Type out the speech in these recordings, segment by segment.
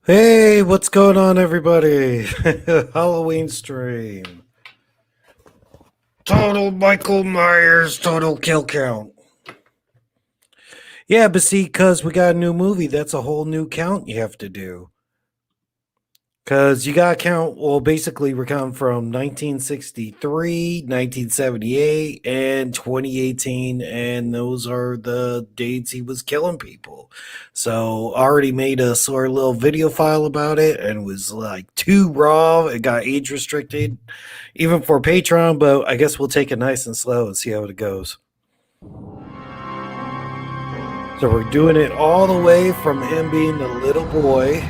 Hey, what's going on, everybody? Halloween stream. Total Michael Myers, total kill count. Yeah, but see, because we got a new movie, that's a whole new count you have to do. Because you got to count, well, basically, we're counting from 1963, 1978, and 2018. And those are the dates he was killing people. So, I already made a sort of little video file about it and it was like too raw. It got age restricted, even for Patreon. But I guess we'll take it nice and slow and see how it goes. So, we're doing it all the way from him being a little boy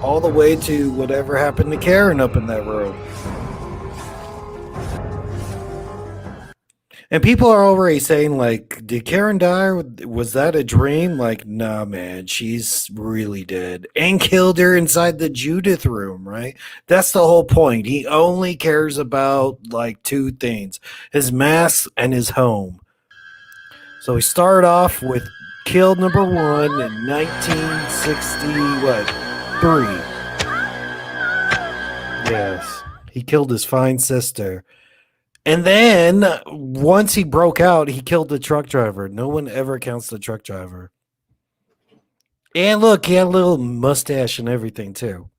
all the way to whatever happened to Karen up in that room. And people are already saying, like, did Karen die? Was that a dream? Like, nah, man, she's really dead. And killed her inside the Judith room, right? That's the whole point. He only cares about, like, two things his mask and his home. So we start off with kill number one in 1960, what, three. Yes. He killed his fine sister. And then once he broke out, he killed the truck driver. No one ever counts the truck driver. And look, he had a little mustache and everything too.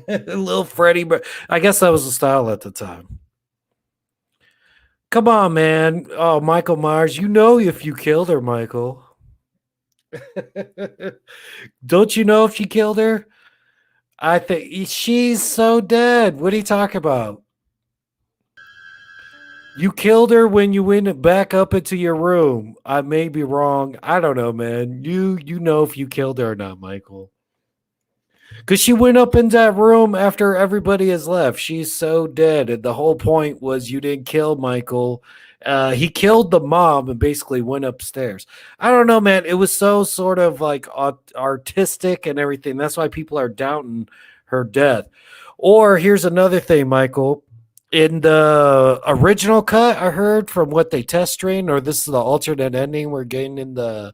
A little Freddy, but I guess that was the style at the time. Come on, man. Oh, Michael Myers, you know if you killed her, Michael. Don't you know if you killed her? I think she's so dead. What are you talking about? You killed her when you went back up into your room. I may be wrong. I don't know, man. You know if you killed her or not, Michael. Because she went up in that room after everybody has left. She's so dead. And the whole point was you didn't kill Michael. He killed the mom and basically went upstairs. I don't know, man. It was so sort of like artistic and everything. That's why people are doubting her death. Or here's another thing, Michael. In the original cut, I heard from what they test screen, or this is the alternate ending we're getting in the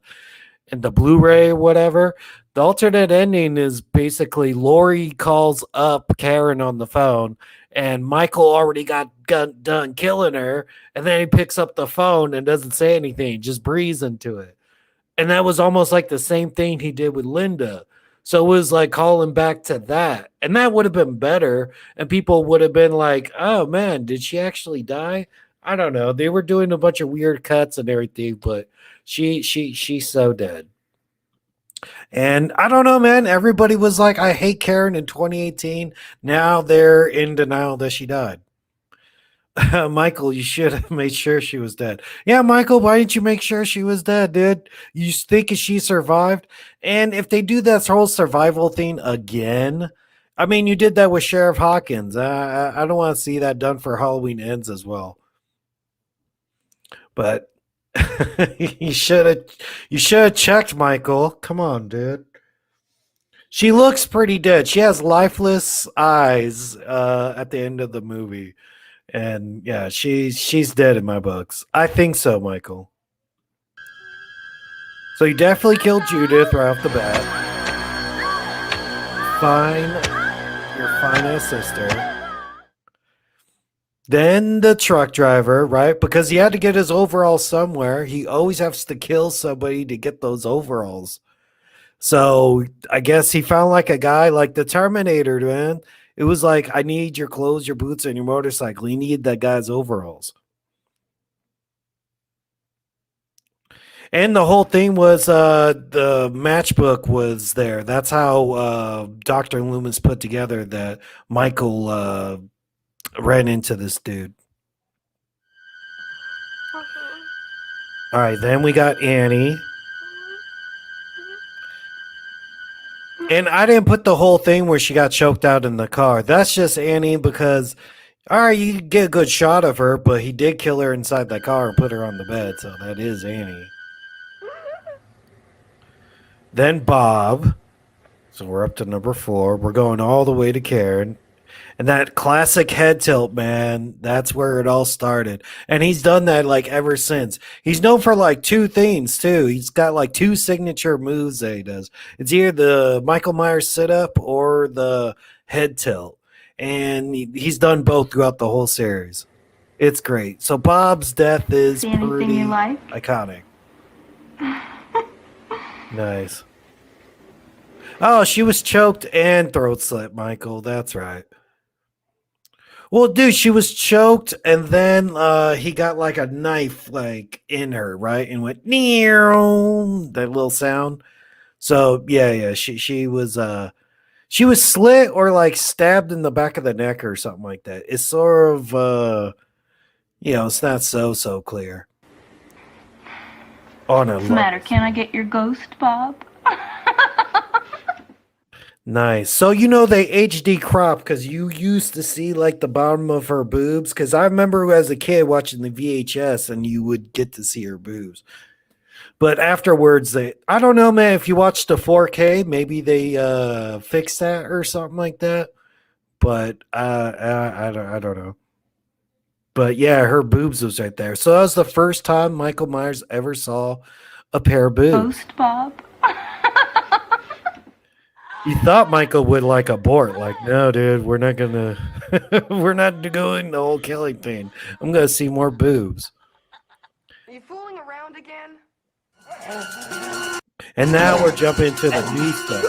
Blu-ray or whatever. The alternate ending is basically Lori calls up Karen on the phone, and Michael already got done killing her, and then he picks up the phone and doesn't say anything, just breathes into it. And that was almost like the same thing he did with Linda. So it was like calling back to that. And that would have been better. And people would have been like, oh man, did she actually die? I don't know. They were doing a bunch of weird cuts and everything, but she's so dead. And I don't know, man. Everybody was like, I hate Karen in 2018. Now they're in denial that she died. Michael, you should have made sure she was dead. Yeah, Michael, why didn't you make sure she was dead, dude? You think she survived? And if they do that whole survival thing again, I mean, you did that with Sheriff Hawkins. I don't want to see that done for Halloween Ends as well. But you should have checked, Michael. Come on, dude. She looks pretty dead. She has lifeless eyes at the end of the movie. And yeah, she's dead in my books. I think so, Michael. So you definitely killed Judith right off the bat. Fine, your finest sister. Then the truck driver, right? Because he had to get his overalls somewhere. He always has to kill somebody to get those overalls. So I guess he found like a guy like the Terminator, man. It was like, I need your clothes, your boots, and your motorcycle. He needed that guy's overalls. And the whole thing was the matchbook was there. That's how Dr. Loomis put together that Michael ran into this dude. All right, then we got Annie. And I didn't put the whole thing where she got choked out in the car. That's just Annie because, all right, you get a good shot of her, but he did kill her inside the car and put her on the bed. So that is Annie. Then Bob. So we're up to number 4. We're going all the way to Karen. And that classic head tilt, man, that's where it all started. And he's done that like ever since. He's known for like two things too. He's got like two signature moves that he does. It's either the Michael Myers sit up or the head tilt. And he's done both throughout the whole series. It's great. So Bob's death is See anything pretty you like? iconic. Nice. Oh, she was choked and throat slit, Michael. That's right. Well, dude, she was choked, and then he got like a knife like in her, right, and went near that little sound. So yeah, she was slit or like stabbed in the back of the neck or something like that. It's sort of it's not so clear. Oh no, What's the matter? Can I get your ghost, Bob? Nice. So they HD crop because you used to see like the bottom of her boobs. Because I remember as a kid watching the VHS and you would get to see her boobs. But afterwards, I don't know, man. If you watch the 4K, maybe they fixed that or something like that. But I don't know. But yeah, her boobs was right there. So that was the first time Michael Myers ever saw a pair of boobs. Ghost, Bob? You thought Michael would like abort, like, no, dude, we're not gonna, we're not doing the whole killing thing. I'm gonna see more boobs. Are you fooling around again? And now we're jumping into the new stuff.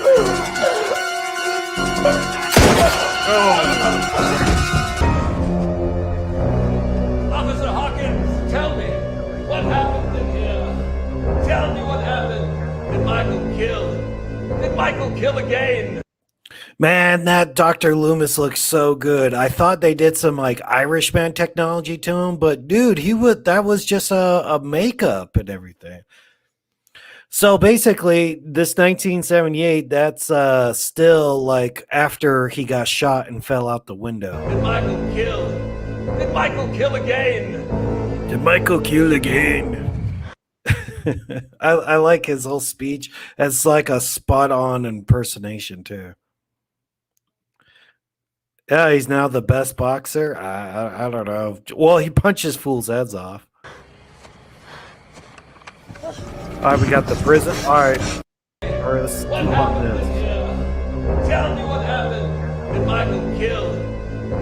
Officer Hawkins, tell me what happened in here. Tell me what happened. Did Michael kill? Did Michael kill again? Man, that Dr. Loomis looks so good. I thought they did some like Irishman technology to him, but dude, that was just a makeup and everything. So basically, this 1978, that's still like after he got shot and fell out the window. Did Michael kill? Did Michael kill again? Did Michael kill again? I like his whole speech. It's like a spot on impersonation too. Yeah, he's now the best boxer. I don't know. Well, he punches fools' heads off. All right, we got the prison. All right, let's What keep on happened this. in here? Tell me what happened. Did Michael kill?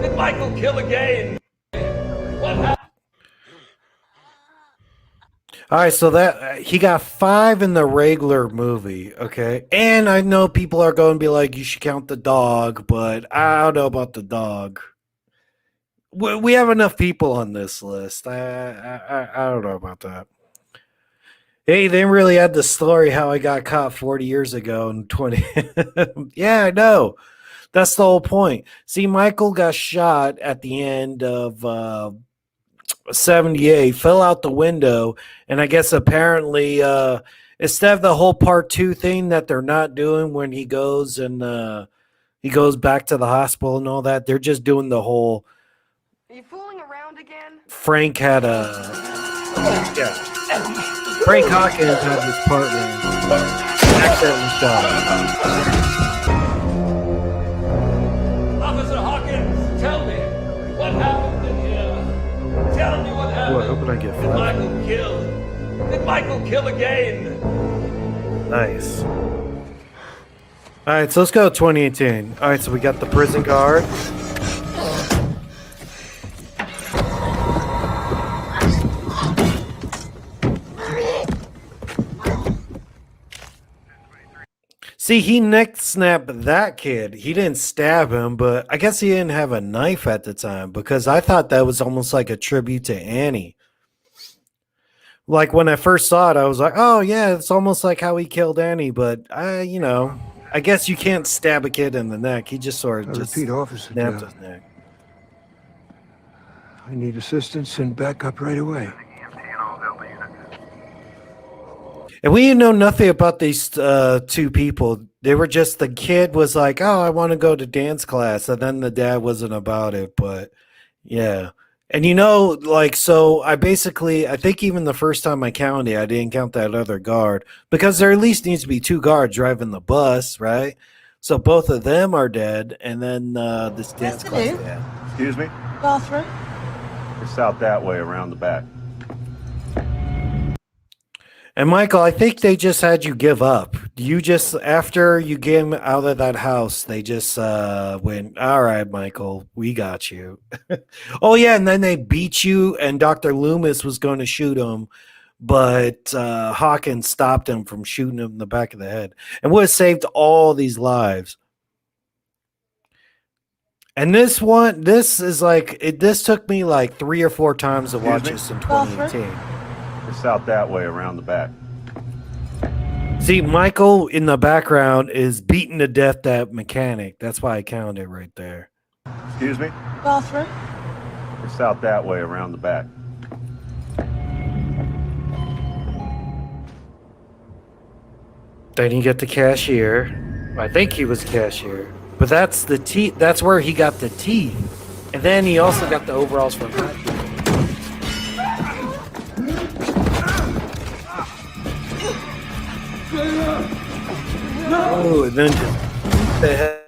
Did Michael kill again? What happened? All right, so that he got 5 in the regular movie, okay? And I know people are going to be like, you should count the dog, but I don't know about the dog. We have enough people on this list. I don't know about that. Hey, they didn't really add the story how I got caught 40 years ago in 20. Yeah, I know. That's the whole point. See, Michael got shot at the end of 78, fell out the window, and I guess apparently instead of the whole part 2 thing that they're not doing when he goes and he goes back to the hospital and all that, they're just doing the whole Are you fooling around again? Frank had Frank Hawkins had his partner accidentally shot him. Officer Hawkins, tell me what happened in here. Tell me what happened. Boy, I hope I get Did Michael kill? Did Michael kill again? Nice. All right, so let's go 2018. All right, so we got the prison guard. See, he neck snapped that kid. He didn't stab him, but I guess he didn't have a knife at the time because I thought that was almost like a tribute to Annie. Like when I first saw it, I was like, oh yeah, it's almost like how he killed Annie, but I guess you can't stab a kid in the neck. He just sort of just repeat, officer. snapped his neck. I need assistance and backup right away. And we didn't know nothing about these 2 people. They were just, the kid was like, oh, I want to go to dance class. And then the dad wasn't about it. But yeah. And so I think even the first time I counted, I didn't count that other guard because there at least needs to be 2 guards driving the bus, right? So both of them are dead, and then this dance Mr. class Luke? they had. Excuse me? Bathroom? It's out that way around the back. And Michael, I think they just had you give up. You just after you came out of that house, they just went, "All right, Michael, we got you." Oh yeah, and then they beat you, and Dr. Loomis was going to shoot him, but Hawkins stopped him from shooting him in the back of the head, and would have saved all these lives. And this is like this took me like 3 or 4 times to watch Excuse me? this in 2018. It's out that way around the back. See, Michael in the background is beating to death that mechanic. That's why I counted it right there. Excuse me? Bathroom? It's out that way around the back. Then you get the cashier. I think he was cashier, but that's the teeth. That's where he got the teeth, and then he also got the overalls from that. Oh, and then just the head.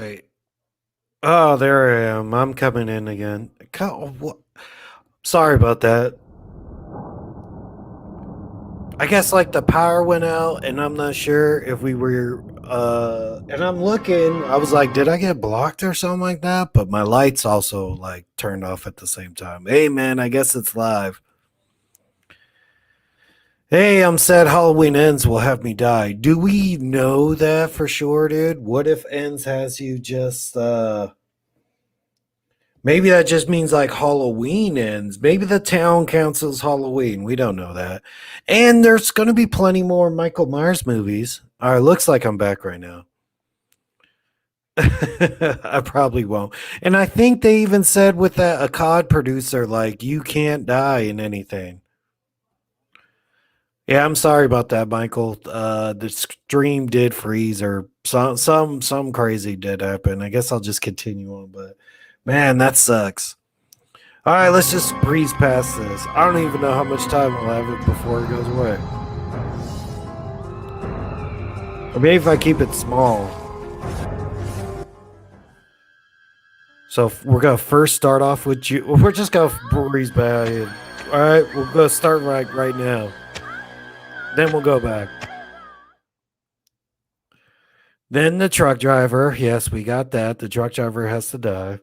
Wait. Oh, there I am. I'm coming in again. Sorry about that. I guess like the power went out, and I'm not sure if we were. And I'm looking. I was like, did I get blocked or something like that? But my lights also like turned off at the same time. Hey, man, I guess it's live. Hey, I'm sad Halloween Ends will have me die. Do we know that for sure, dude? What if Ends has you just maybe that just means like Halloween ends. Maybe the town cancels Halloween. We don't know that. And there's gonna be plenty more Michael Myers movies. All right, looks like I'm back right now. I probably won't. And I think they even said with that a COD producer, like, you can't die in anything. Yeah, I'm sorry about that, Michael. The stream did freeze, or some crazy did happen. I guess I'll just continue on, but man, that sucks. All right, let's just breeze past this. I don't even know how much time we'll have it before it goes away. Or maybe if I keep it small. So we're gonna first start off with you. We're just gonna breeze by. All right, we'll go start right now. Then we'll go back. Then the truck driver. Yes, we got that. The truck driver has to die.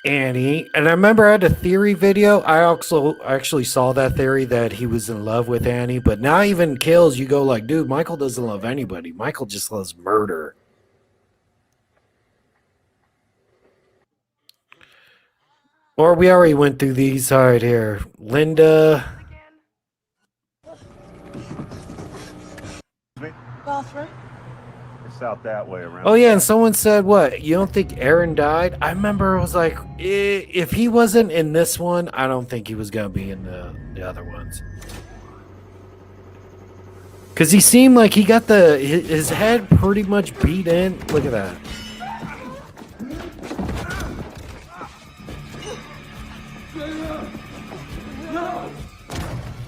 Annie. And I remember I had a theory video. I also actually saw that theory that he was in love with Annie. But now even Hkills, you go like, dude, Michael doesn't love anybody. Michael just loves murder. Or we already went through these. All right, here. Linda. Bathroom? It's out that way around. Oh, yeah, and someone said, what, you don't think Aaron died? I remember it was like, if he wasn't in this one, I don't think he was going to be in the other ones. Because he seemed like he got his head pretty much beat in. Look at that.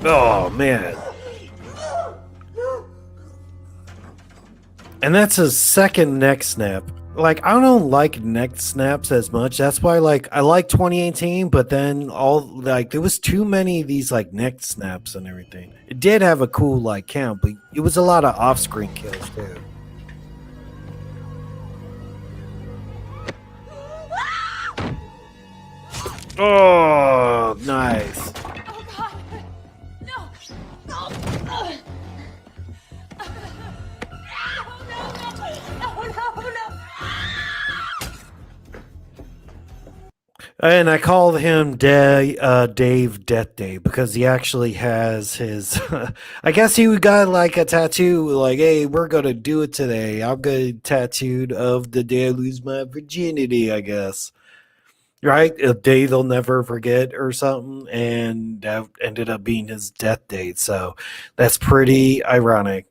Oh, man. And that's his second neck snap. Like, I don't like neck snaps as much. That's why, like, I like 2018, but then there was too many of these, like, neck snaps and everything. It did have a cool, like, count, but it was a lot of off-screen kills, too. Oh, nice. And I called him Dave Death Day because he actually has his. I guess he got like a tattoo, like, "Hey, we're gonna do it today. I'm gonna tattooed of the day I lose my virginity." I guess, right? A day they'll never forget or something, and that ended up being his death date. So that's pretty ironic.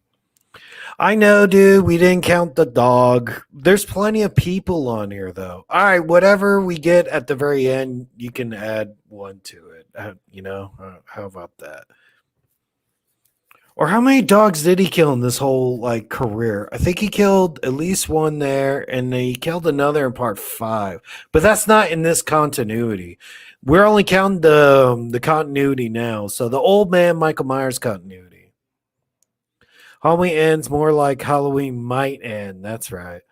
I know, dude, we didn't count the dog. There's plenty of people on here, though. All right, whatever we get at the very end, you can add one to it. How about that? Or how many dogs did he kill in this whole, like, career? I think he killed at least one there, and he killed another in part 5. But that's not in this continuity. We're only counting the continuity now. So the old man Michael Myers continuity. Halloween ends more like Halloween might end. That's right.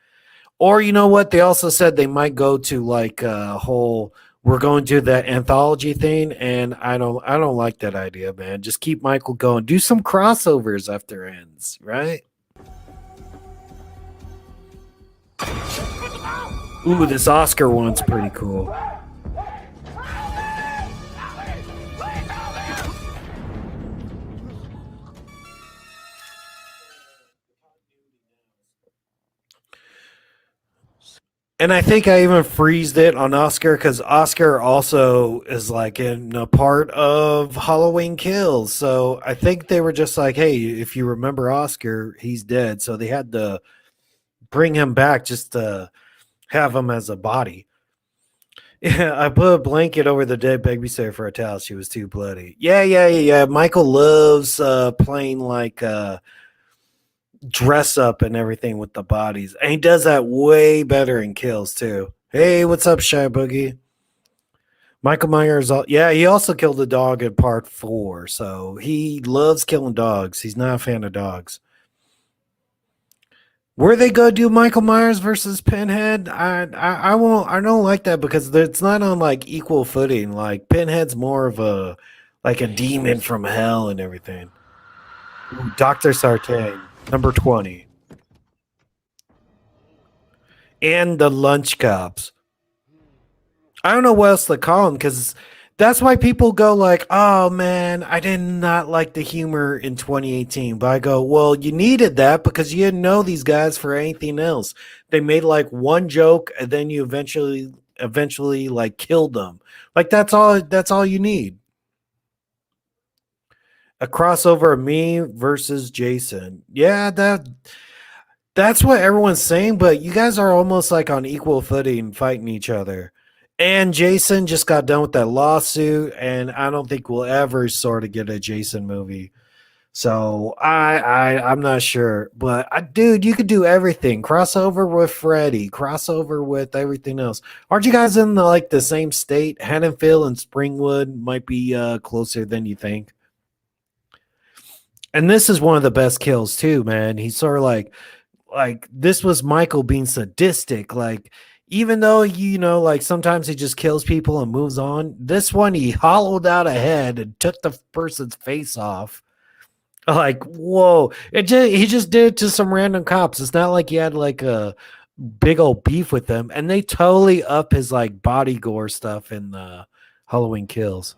Or you know what? They also said they might go to like a whole. We're going to the anthology thing, and I don't like that idea, man. Just keep Michael going. Do some crossovers after ends, right? Ooh, this Oscar one's pretty cool. And I think I even freezed it on Oscar because Oscar also is like in a part of Halloween Kills. So I think they were just like, hey, if you remember Oscar, he's dead. So they had to bring him back just to have him as a body. Yeah, I put a blanket over the dead babysitter for a towel. She was too bloody. Yeah. Michael loves playing like dress up and everything with the bodies. And he does that way better in Kills too. Hey, what's up, Shy Boogie? Michael Myers, yeah, he also killed a dog in part 4. So he loves killing dogs. He's not a fan of dogs. Were they gonna do Michael Myers versus Pinhead? I won't. I don't like that because it's not on like equal footing. Like Pinhead's more of a like a demon from hell and everything. Ooh, Dr. Sartain, number 20, and the Lunch Cops. I don't know what else to call them because that's why people go like, "Oh man, I did not like the humor in 2018." But I go, "Well, you needed that because you didn't know these guys for anything else. They made like one joke and then you eventually like killed them. Like that's all you need. A crossover of me versus Jason. Yeah, that's what everyone's saying, but you guys are almost like on equal footing fighting each other. And Jason just got done with that lawsuit, and I don't think we'll ever sort of get a Jason movie. So I'm not sure, but dude, you could do everything. Crossover with Freddy, crossover with everything else. Aren't you guys in like the same state? Haddonfield and Springwood might be closer than you think. And this is one of the best kills too, man. He's sort of like this was Michael being sadistic. Like even though like sometimes he just kills people and moves on. This one he hollowed out a head and took the person's face off. Like whoa! He just did it to some random cops. It's not like he had like a big old beef with them, and they totally up his like body gore stuff in the Halloween Kills.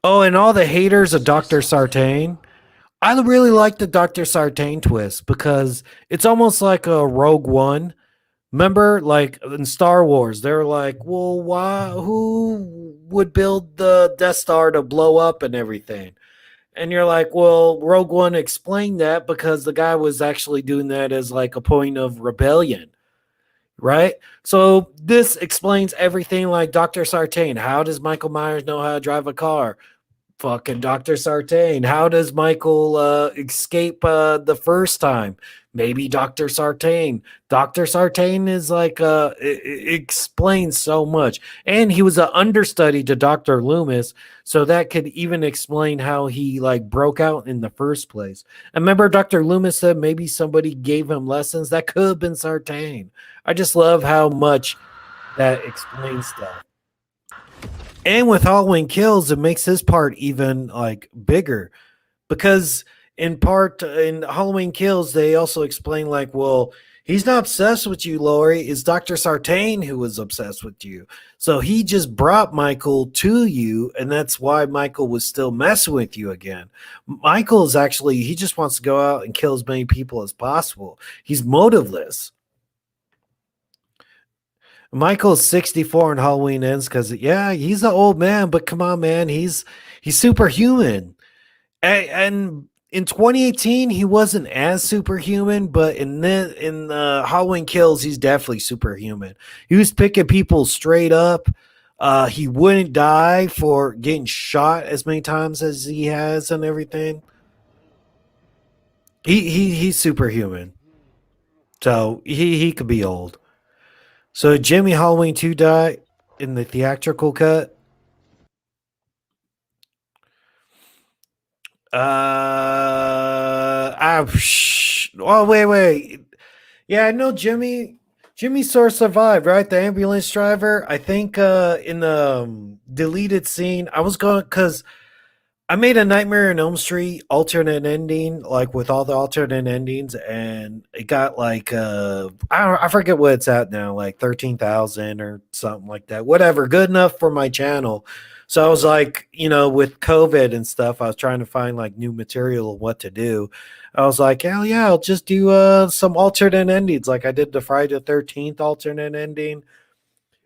Oh, and all the haters of Dr. Sartain. I really like the Dr. Sartain twist because it's almost like a Rogue One. Remember, like in Star Wars, they're like, well, why? Who would build the Death Star to blow up and everything? And you're like, well, Rogue One explained that because the guy was actually doing that as like a point of rebellion, right? So this explains everything like Dr. Sartain. How does Michael Myers know how to drive a car? Fucking Dr. Sartain. How does Michael escape the first time? Maybe Dr. Sartain. Dr. Sartain is like it explains so much. And he was an understudy to Dr. Loomis, so that could even explain how he like broke out in the first place. And remember Dr. Loomis said maybe somebody gave him lessons. That could have been Sartain. I just love how much that explains stuff. And with Halloween Kills, it makes his part even like bigger because in Halloween Kills, they also explain like, well, he's not obsessed with you, Lori. It's Dr. Sartain who was obsessed with you. So he just brought Michael to you, and that's why Michael was still messing with you again. Michael is actually, he just wants to go out and kill as many people as possible. He's motiveless. Michael's 64 and Halloween Ends because yeah, he's an old man, but come on, man, he's superhuman. And in 2018, he wasn't as superhuman, but in Halloween Kills, he's definitely superhuman. He was picking people straight up. He wouldn't die for getting shot as many times as he has and everything. He's superhuman, so he could be old. So Jimmy Halloween 2 die in the theatrical cut? Oh, wait. Yeah, I know Jimmy sort of survived, right? The ambulance driver. I think in the deleted scene, I was going because I made a Nightmare on Elm Street alternate ending, like with all the alternate endings, and it got like I forget what it's at now, like 13,000 or something like that. Whatever, good enough for my channel. So I was like, with COVID and stuff, I was trying to find like new material of what to do. I was like, hell yeah, I'll just do some alternate endings, like I did the Friday the 13th alternate ending.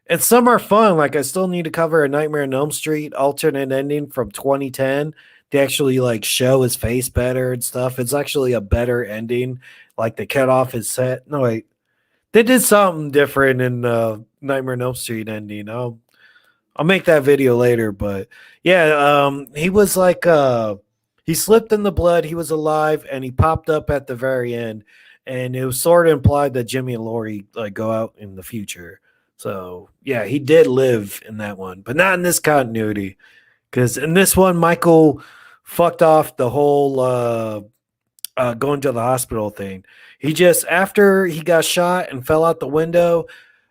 And some are fun. Like I still need to cover a Nightmare on Elm Street alternate ending from 2010 to actually like show his face better and stuff. It's actually a better ending. Like they cut off his set. No, wait. They did something different in Nightmare on Elm Street ending. I'll make that video later, but yeah, he was like he slipped in the blood, he was alive, and he popped up at the very end, and it was sort of implied that Jimmy and Laurie like go out in the future. So yeah, he did live in that one, but not in this continuity. Because in this one, Michael fucked off the whole going to the hospital thing. He just, after he got shot and fell out the window,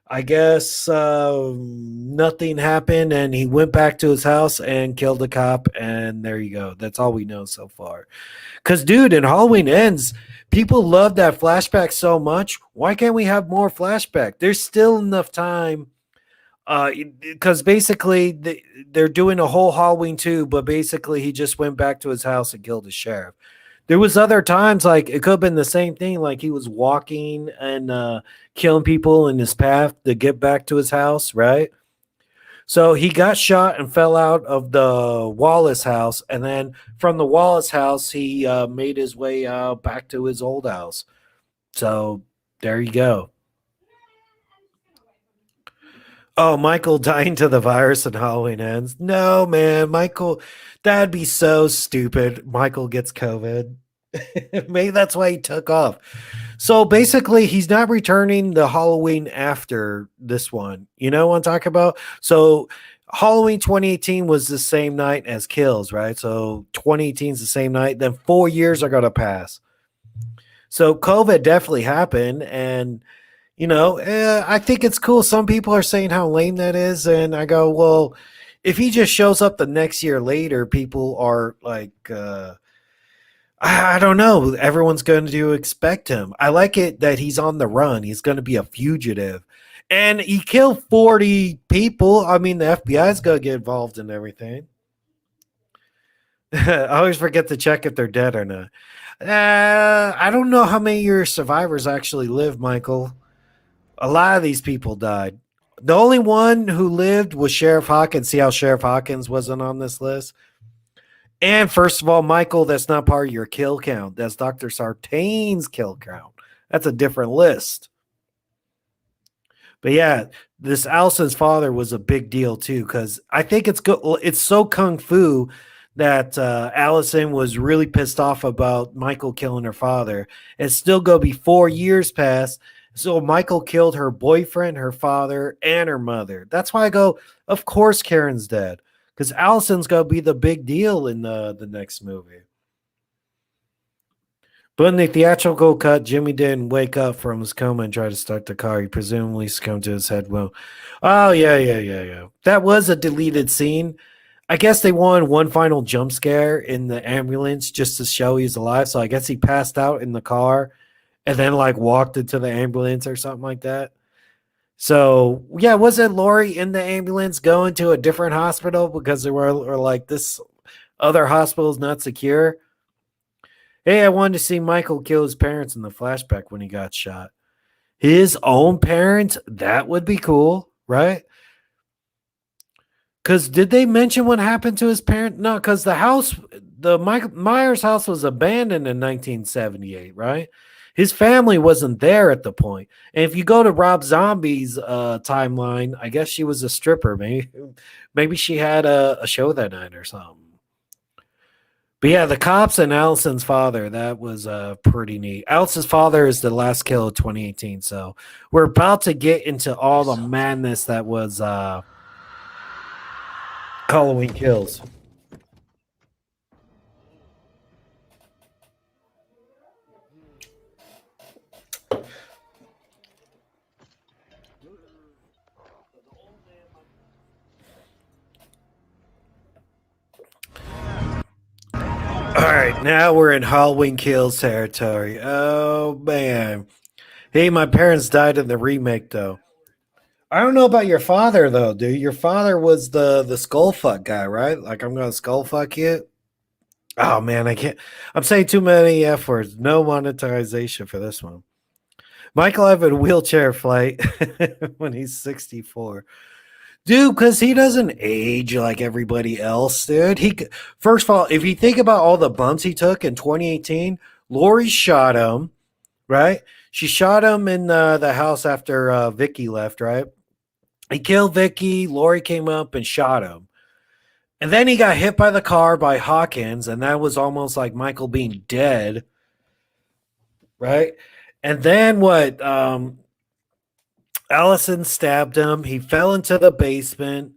I guess nothing happened, and he went back to his house and killed the cop, and there you go. That's all we know so far. Because, dude, in Halloween Ends, people love that flashback so much. Why can't we have more flashback? There's still enough time. Because basically they're doing a whole Halloween 2, but basically he just went back to his house and killed the sheriff. There was other times like it could have been the same thing, like he was walking and killing people in his path to get back to his house, right? So he got shot and fell out of the Wallace house, and then from the Wallace house he made his way back to his old house. So there you go. Oh, Michael dying to the virus and Halloween Ends. No, man, Michael, that'd be so stupid. Michael gets COVID. Maybe that's why he took off. So basically, he's not returning the Halloween after this one. You know what I'm talking about? So Halloween 2018 was the same night as Hkills, right? So 2018 is the same night. Then 4 years are going to pass. So COVID definitely happened, and I think it's cool. Some people are saying how lame that is. And I go, well, if he just shows up the next year later, people are like, I don't know. Everyone's going to expect him. I like it that he's on the run. He's going to be a fugitive. And he killed 40 people. I mean, the FBI's going to get involved in everything. I always forget to check if they're dead or not. I don't know how many of your survivors actually live, Michael. A lot of these people died. The only one who lived was Sheriff Hawkins. See how Sheriff Hawkins wasn't on this list? And first of all, Michael, that's not part of your kill count. That's Dr. Sartain's kill count. That's a different list. But yeah, this Allison's father was a big deal too, because I think it's good. It's so kung fu that Allison was really pissed off about Michael killing her father. It's still going to be 4 years past. So Michael killed her boyfriend, her father, and her mother. That's why I go, of course Karen's dead. Because Allison's going to be the big deal in the next movie. But in the theatrical cut, Jimmy didn't wake up from his coma and try to start the car. He presumably succumbed to his head wound. Oh, yeah. That was a deleted scene. I guess they wanted one final jump scare in the ambulance just to show he's alive. So I guess he passed out in the car and then like walked into the ambulance or something like that. So yeah, wasn't Laurie in the ambulance going to a different hospital because they were like, this other hospital is not secure? Hey, I wanted to see Michael kill his parents in the flashback when he got shot. His own parents? That would be cool, right? Because did they mention what happened to his parent? No, because the Michael Myers house was abandoned in 1978, right? His family wasn't there at the point. And if you go to Rob Zombie's timeline, I guess she was a stripper. Maybe she had a show that night or something. But yeah, the cops and Allison's father, that was pretty neat. Allison's father is the last kill of 2018. So we're about to get into all the madness that was Halloween Kills. All right, now we're in Halloween Kills territory. Oh, man. Hey, my parents died in the remake, though. I don't know about your father, though, dude. Your father was the skull fuck guy, right? Like, I'm going to skull fuck you? Oh, man, I can't. I'm saying too many F words. No monetization for this one. Michael have a wheelchair flight when he's 64. Dude, because he doesn't age like everybody else, dude. First of all, if you think about all the bumps he took in 2018, Laurie shot him, right? She shot him in the house after Vicky left, right? He killed Vicky. Lori came up and shot him. And then he got hit by the car by Hawkins, and that was almost like Michael being dead, right? And then what? Allison stabbed him. He fell into the basement.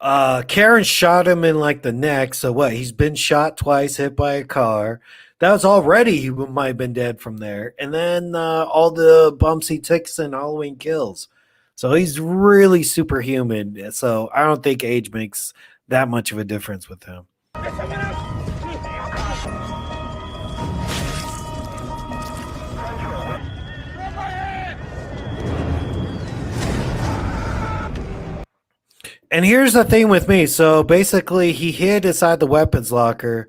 Karen shot him in like the neck. So what? He's been shot twice, hit by a car. That was already he might have been dead from there. And then all the bumps he takes in Halloween Kills. So he's really superhuman. So I don't think age makes that much of a difference with him. And here's the thing with me. So basically, he hid inside the weapons locker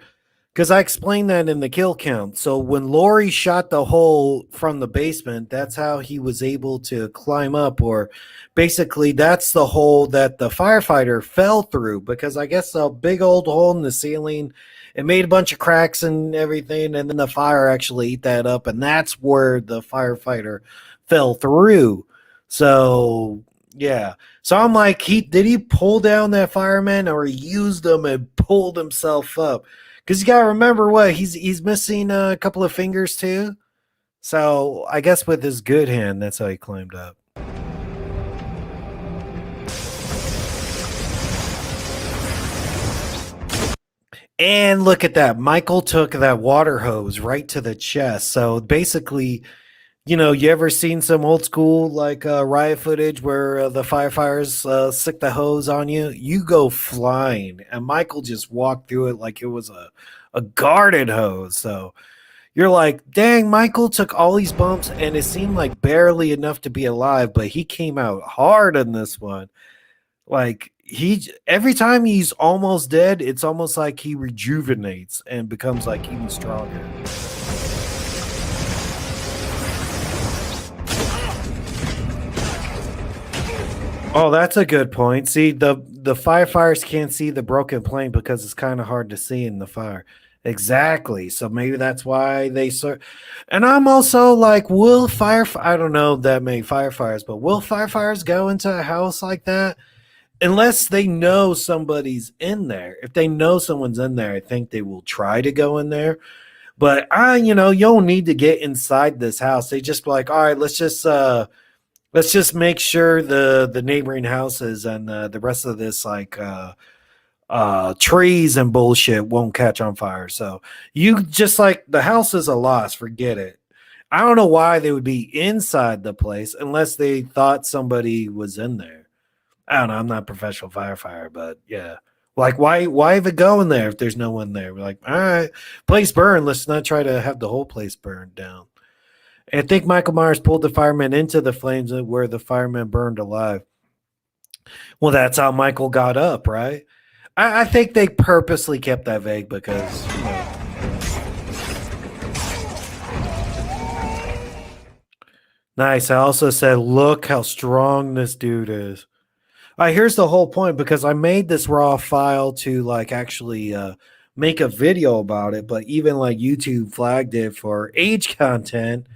because I explained that in the kill count. So when Lori shot the hole from the basement, that's how he was able to climb up, or basically that's the hole that the firefighter fell through, because I guess a big old hole in the ceiling, it made a bunch of cracks and everything, and then the fire actually ate that up, and that's where the firefighter fell through. So yeah. So I'm like, did he pull down that fireman, or he used them and pulled himself up? Because you gotta remember what he's missing a couple of fingers too. So I guess with his good hand, that's how he climbed up. And look at that. Michael took that water hose right to the chest. So basically, you know, you ever seen some old school like riot footage where the firefighters stick the hose on you? You go flying, and Michael just walked through it like it was a garden hose. So you're like, dang, Michael took all these bumps, and it seemed like barely enough to be alive, but he came out hard in this one. Like every time he's almost dead, it's almost like he rejuvenates and becomes like even stronger. Oh, that's a good point. See, the firefighters can't see the broken plane because it's kind of hard to see in the fire. Exactly. So maybe that's why they sort. And I'm also like, will I don't know that many firefighters, but will firefighters go into a house like that unless they know somebody's in there? If they know someone's in there, I think they will try to go in there. But you don't need to get inside this house. They just be like, all right, let's just make sure the neighboring houses and the rest of this like trees and bullshit won't catch on fire. So you just like the house is a loss. Forget it. I don't know why they would be inside the place unless they thought somebody was in there. I don't know. I'm not a professional firefighter, but yeah. Like why even go in there if there's no one there? We're like, all right, place burn. Let's not try to have the whole place burned down. I think Michael Myers pulled the fireman into the flames where the fireman burned alive. Well, that's how Michael got up, right? I think they purposely kept that vague because. Nice. I also said, look how strong this dude is. All right, here's the whole point, because I made this raw file to like actually make a video about it, but even like YouTube flagged it for age content.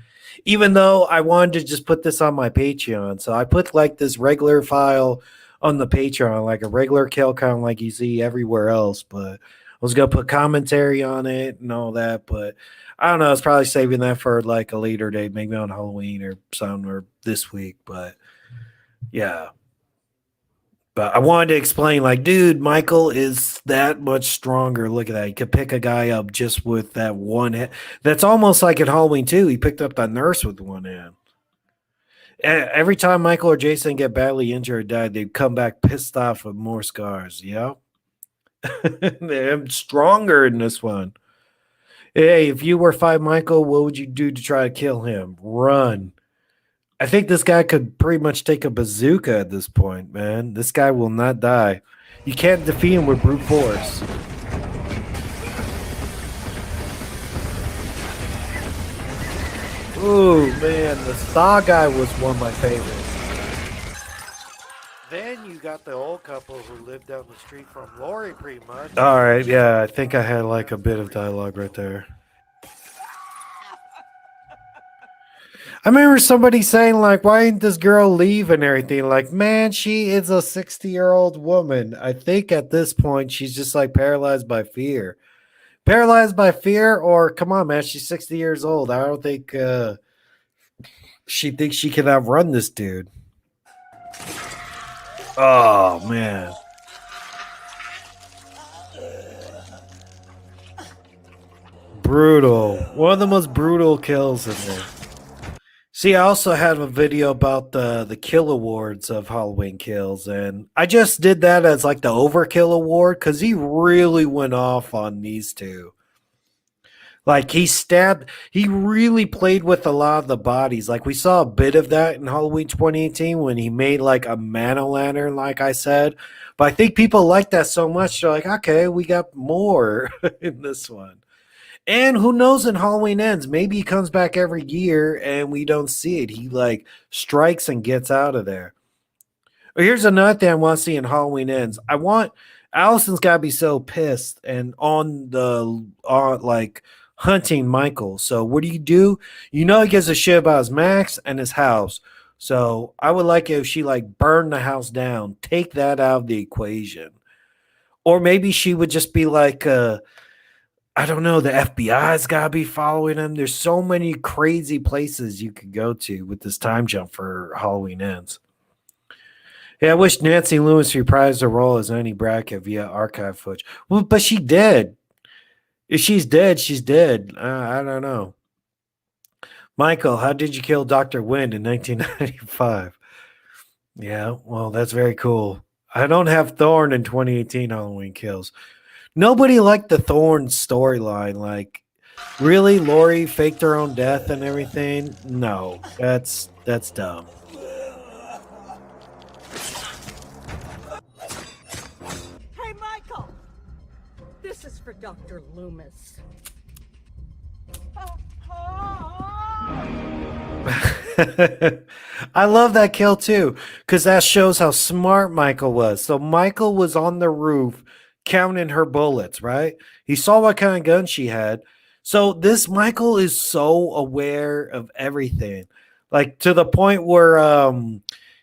Even though I wanted to just put this on my Patreon. So I put like this regular file on the Patreon, like a regular kill count like you see everywhere else. But I was going to put commentary on it and all that. But I don't know. I was probably saving that for like a later date, maybe on Halloween or something, or this week. But yeah. But I wanted to explain, like, dude, Michael is that much stronger. Look at that. He could pick a guy up just with that one hand. That's almost like in Halloween 2. He picked up that nurse with one hand. Every time Michael or Jason get badly injured or died, they come back pissed off with more scars. Yeah. They're stronger in this one. Hey, if you were Five Michael, what would you do to try to kill him? Run. I think this guy could pretty much take a bazooka at this point, man. This guy will not die. You can't defeat him with brute force. Ooh, man, the Saw guy was one of my favorites. Then you got the old couple who lived down the street from Lori, pretty much. All right, yeah, I think I had like a bit of dialogue right there. I remember somebody saying, like, why didn't this girl leave and everything? Like, man, she is a 60-year-old woman. I think at this point, she's just like paralyzed by fear. Paralyzed by fear, or come on, man, she's 60 years old. I don't think she thinks she can outrun this dude. Oh, man. Brutal. One of the most brutal kills in there. See, I also had a video about the kill awards of Halloween Kills, and I just did that as like the overkill award because he really went off on these two. Like he really played with a lot of the bodies. Like we saw a bit of that in Halloween 2018 when he made like a man-o'-lantern, like I said. But I think people like that so much, they're like, okay, we got more in this one. And who knows in Halloween Ends, maybe he comes back every year and we don't see it. He like strikes and gets out of there. Here's another thing I want to see in Halloween Ends. Allison's got to be so pissed and on like hunting Michael. So what do? You know he gives a shit about his Max and his house. So I would like it if she like burned the house down, take that out of the equation. Or maybe she would just be like I don't know, the FBI's got to be following him. There's so many crazy places you could go to with this time jump for Halloween Ends. Yeah, I wish Nancy Lewis reprised her role as Annie Brackett via archive footage. Well, but she did. If she's dead, she's dead. I don't know. Michael, how did you kill Dr. Wind in 1995? Yeah, well, that's very cool. I don't have Thorn in 2018 Halloween Kills. Nobody liked the Thorn storyline. Like, really, Lori faked her own death and everything? No, that's dumb. Hey, Michael! This is for Dr. Loomis. I love that kill too, because that shows how smart Michael was. So Michael was on the roof counting her bullets, right? He saw what kind of gun she had. So this Michael is so aware of everything, like to the point where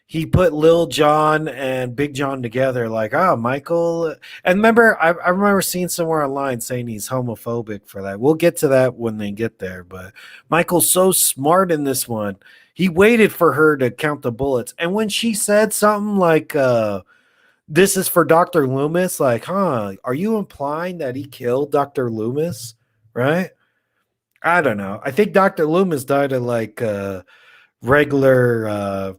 he put Lil John and Big John together, like, Michael. And remember, I remember seeing somewhere online saying he's homophobic for that. We'll get to that when they get there, but Michael's so smart in this one. He waited for her to count the bullets. And when she said something like, this is for Dr. Loomis, like, are you implying that he killed Dr. Loomis? Right? I don't know. I think Dr. Loomis died of like regular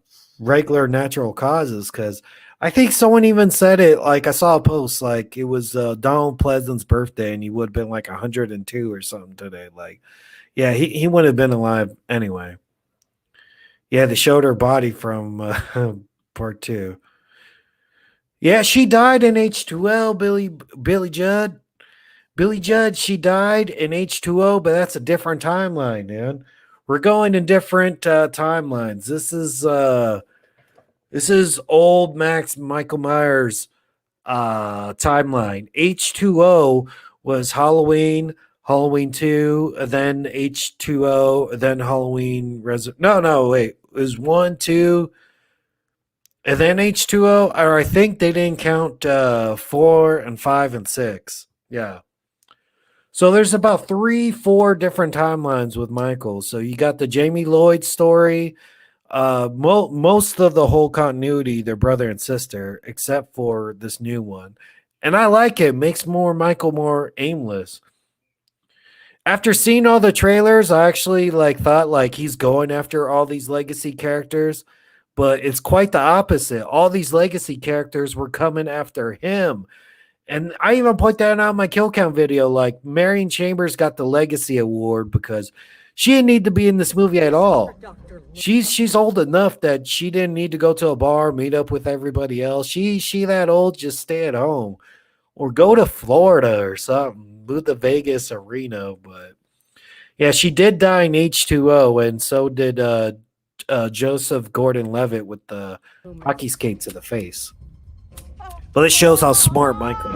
natural causes, because I think someone even said it, like I saw a post like it was Donald Pleasant's birthday and he would have been like 102 or something today. Like, yeah, he would have been alive anyway. Yeah, they showed her body from part 2. Yeah, she died in H2O, Billy Judd. Billy Judd, she died in H2O, but that's a different timeline, man. We're going in different timelines. This is old Michael Myers timeline. H2O was Halloween 2, then H2O, then Halloween. Wait. It was 1, 2, and then H2O. Or I think they didn't count 4 and 5 and 6. Yeah. So there's about 3-4 different timelines with Michael. So you got the Jamie Lloyd story. Most of the whole continuity, they're brother and sister, except for this new one. And I like it. Makes Michael more aimless. After seeing all the trailers, I actually thought like he's going after all these legacy characters, but it's quite the opposite. All these legacy characters were coming after him. And I even point that out in my kill count video. Like, Marion Chambers got the legacy award because she didn't need to be in this movie at all. She's old enough that she didn't need to go to a bar, meet up with everybody else. She that old, just stay at home or go to Florida or something, move to Vegas or Reno. But yeah, she did die in H2O, and so did Joseph Gordon-Levitt with the hockey skate to the face. But it shows how smart Michael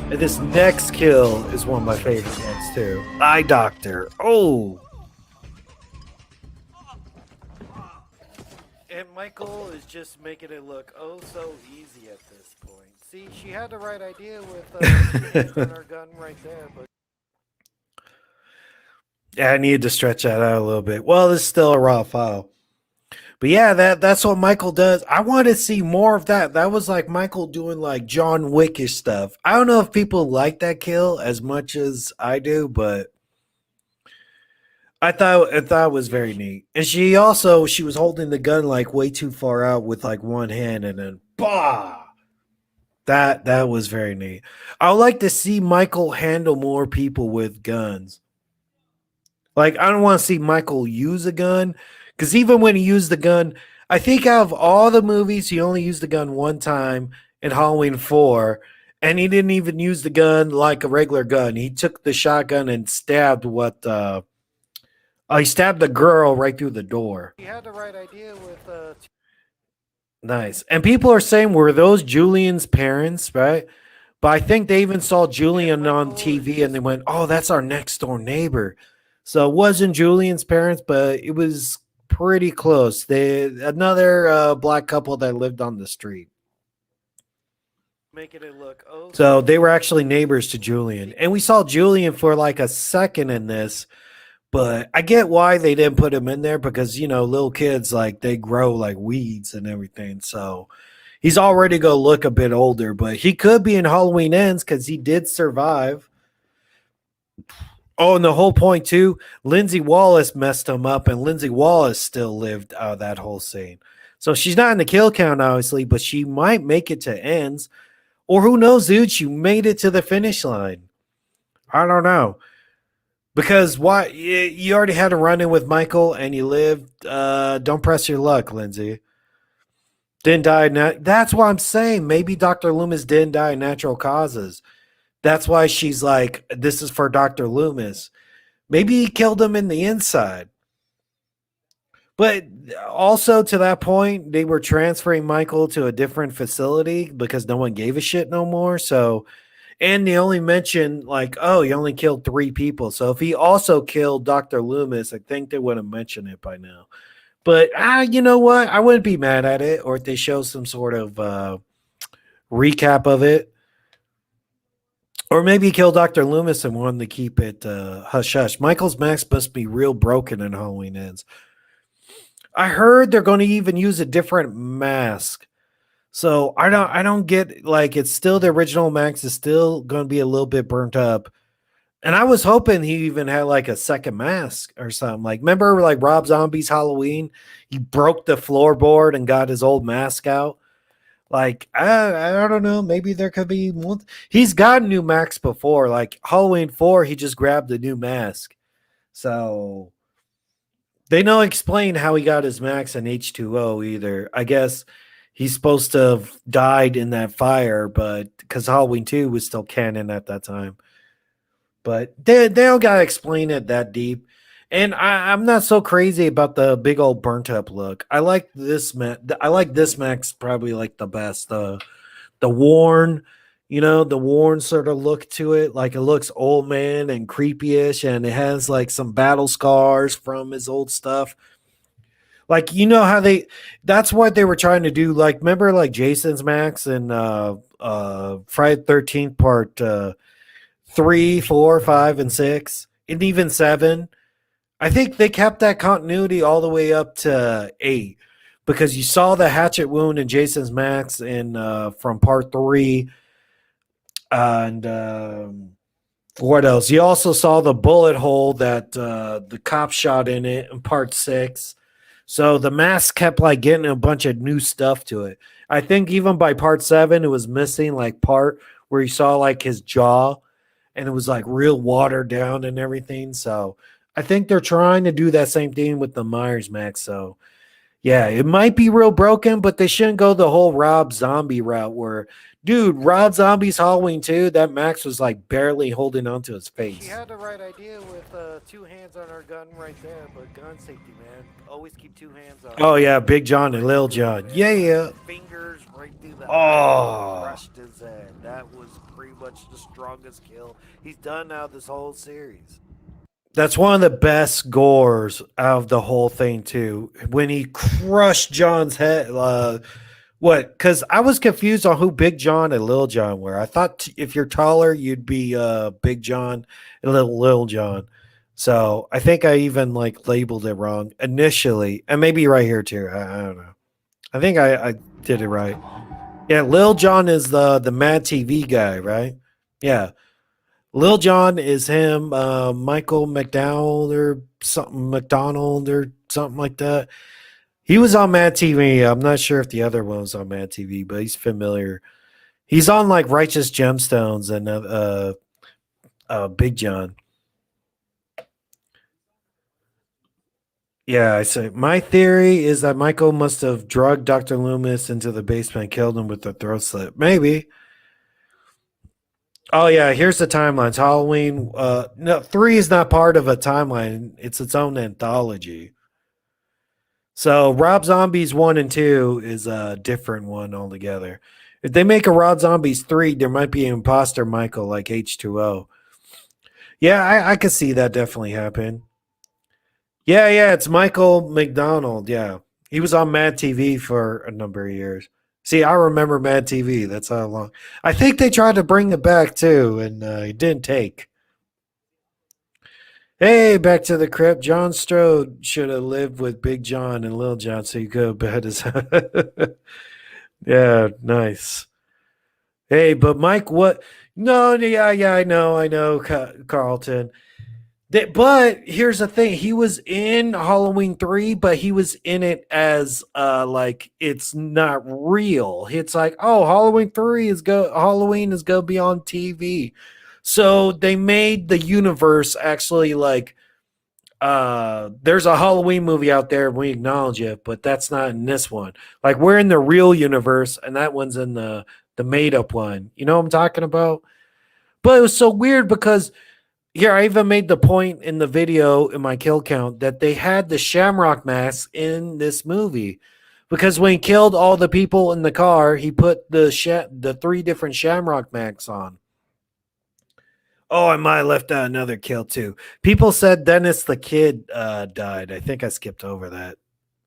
is. And this next kill is one of my favorite ones too. Eye Doctor. Oh. And Michael is just making it look oh so easy at this point. See, she had the right idea with her gun right there, but yeah, I needed to stretch that out a little bit. Well, it's still a raw file. But yeah, that's what Michael does. I want to see more of that. That was like Michael doing like John Wickish stuff. I don't know if people like that kill as much as I do, but I thought it was very neat. And she was holding the gun like way too far out with like one hand, and then bah. That was very neat. I would like to see Michael handle more people with guns. Like, I don't want to see Michael use a gun, because even when he used the gun, I think out of all the movies, he only used the gun one time in Halloween 4, and he didn't even use the gun like a regular gun. He took the shotgun and stabbed he stabbed the girl right through the door. He had the right idea with nice. And people are saying, were those Julian's parents, right? But I think they even saw Julian on TV and they went, oh, that's our next door neighbor. So it wasn't Julian's parents, but it was pretty close. Another black couple that lived on the street. Making it look so they were actually neighbors to Julian. And we saw Julian for like a second in this. But I get why they didn't put him in there, because, little kids, like, they grow like weeds and everything. So he's already going to look a bit older, but he could be in Halloween Ends because he did survive. Oh, and the whole point, too, Lindsay Wallace messed him up, and Lindsay Wallace still lived out of that whole scene. So she's not in the kill count, obviously, but she might make it to Ends. Or who knows, dude, she made it to the finish line. I don't know. Because why you already had a run-in with Michael and you lived. Don't press your luck, Lindsay. Didn't die. That's what I'm saying. Maybe Dr. Loomis didn't die of natural causes. That's why she's like, this is for Dr. Loomis. Maybe he killed him in the inside. But also to that point, they were transferring Michael to a different facility because no one gave a shit no more. So. And they only mentioned, like, oh, he only killed 3 people. So if he also killed Dr. Loomis, I think they would have mentioned it by now. But, you know what? I wouldn't be mad at it. Or if they show some sort of recap of it. Or maybe he killed Dr. Loomis and wanted to keep it hush-hush. Michael's mask must be real broken in Halloween Ends. I heard they're going to even use a different mask. So I don't get, like, it's still the original max is still going to be a little bit burnt up. And I was hoping he even had like a second mask or something. Like, remember like Rob Zombie's Halloween? He broke the floorboard and got his old mask out. Like, I don't know. Maybe there could be more. He's got new masks before. Like Halloween 4, he just grabbed a new mask. So they don't explain how he got his mask in H2O either. I guess he's supposed to have died in that fire, but because Halloween 2 was still canon at that time. But they don't got to explain it that deep. And I'm not so crazy about the big old burnt up look. I like this Max probably like the best. The worn, the worn sort of look to it. Like it looks old man and creepy-ish, and it has like some battle scars from his old stuff. Like, how that's what they were trying to do. Like, remember like Jason's Max and Friday the 13th part 3, 4, 5, and 6, and even 7. I think they kept that continuity all the way up to 8, because you saw the hatchet wound in Jason's Max in from part 3, and what else? You also saw the bullet hole that the cop shot in it in part 6. So the mask kept like getting a bunch of new stuff to it. I think even by part 7, it was missing like part where you saw like his jaw, and it was like real watered down and everything. So I think they're trying to do that same thing with the Myers Max. So yeah, it might be real broken, but they shouldn't go the whole Rob Zombie route where, dude, Rob Zombie's Halloween 2, that Max was like barely holding onto his face. She had the right idea with 2 hands on her gun right there, but gun safety, man. Always keep 2 hands on. Oh yeah, Big John and Lil John. Yeah. Fingers right through the Oh, crushed his head. That was pretty much the strongest kill he's done now this whole series. That's one of the best gores out of the whole thing too. When he crushed John's head, what? Because I was confused on who Big John and Lil John were. I thought if you're taller, you'd be Big John and Lil John. So I think I even like labeled it wrong initially, and maybe right here too. I don't know. I think I did it right. Yeah, Lil John is the Mad TV guy, right? Yeah. Lil John is him, Michael McDowell or something, McDonald or something like that. He was on Mad TV. I'm not sure if the other one was on Mad TV, but he's familiar. He's on like Righteous Gemstones and Big John. Yeah, I say my theory is that Michael must have drugged Dr. Loomis into the basement and killed him with the throat slit. Maybe. Oh yeah, here's the timelines. Halloween. No, 3 is not part of a timeline. It's its own anthology. So Rob Zombies 1 and 2 is a different one altogether. If they make a Rob Zombies 3, there might be an imposter Michael like H2O. Yeah, I could see that definitely happen. Yeah, it's Michael McDonald. Yeah. He was on Mad TV for a number of years. See, I remember Mad TV. That's how long. I think they tried to bring it back too, and it didn't take. Hey, back to the crypt. John Strode should have lived with Big John and Lil John so he could have bet his. Yeah, nice. Hey, but Mike, what? No, yeah, I know, Carlton. But here's the thing: he was in Halloween 3, but he was in it as like it's not real. It's like, oh, Halloween is gonna be on TV. So they made the universe actually like there's a Halloween movie out there and we acknowledge it, but that's not in this one. Like we're in the real universe and that one's in the made up one. You know what I'm talking about? But it was so weird because here, I even made the point in the video in my kill count that they had the Shamrock mask in this movie because when he killed all the people in the car, he put the 3 different Shamrock masks on. Oh, I might have left out another kill too. People said Dennis the Kid died. I think I skipped over that.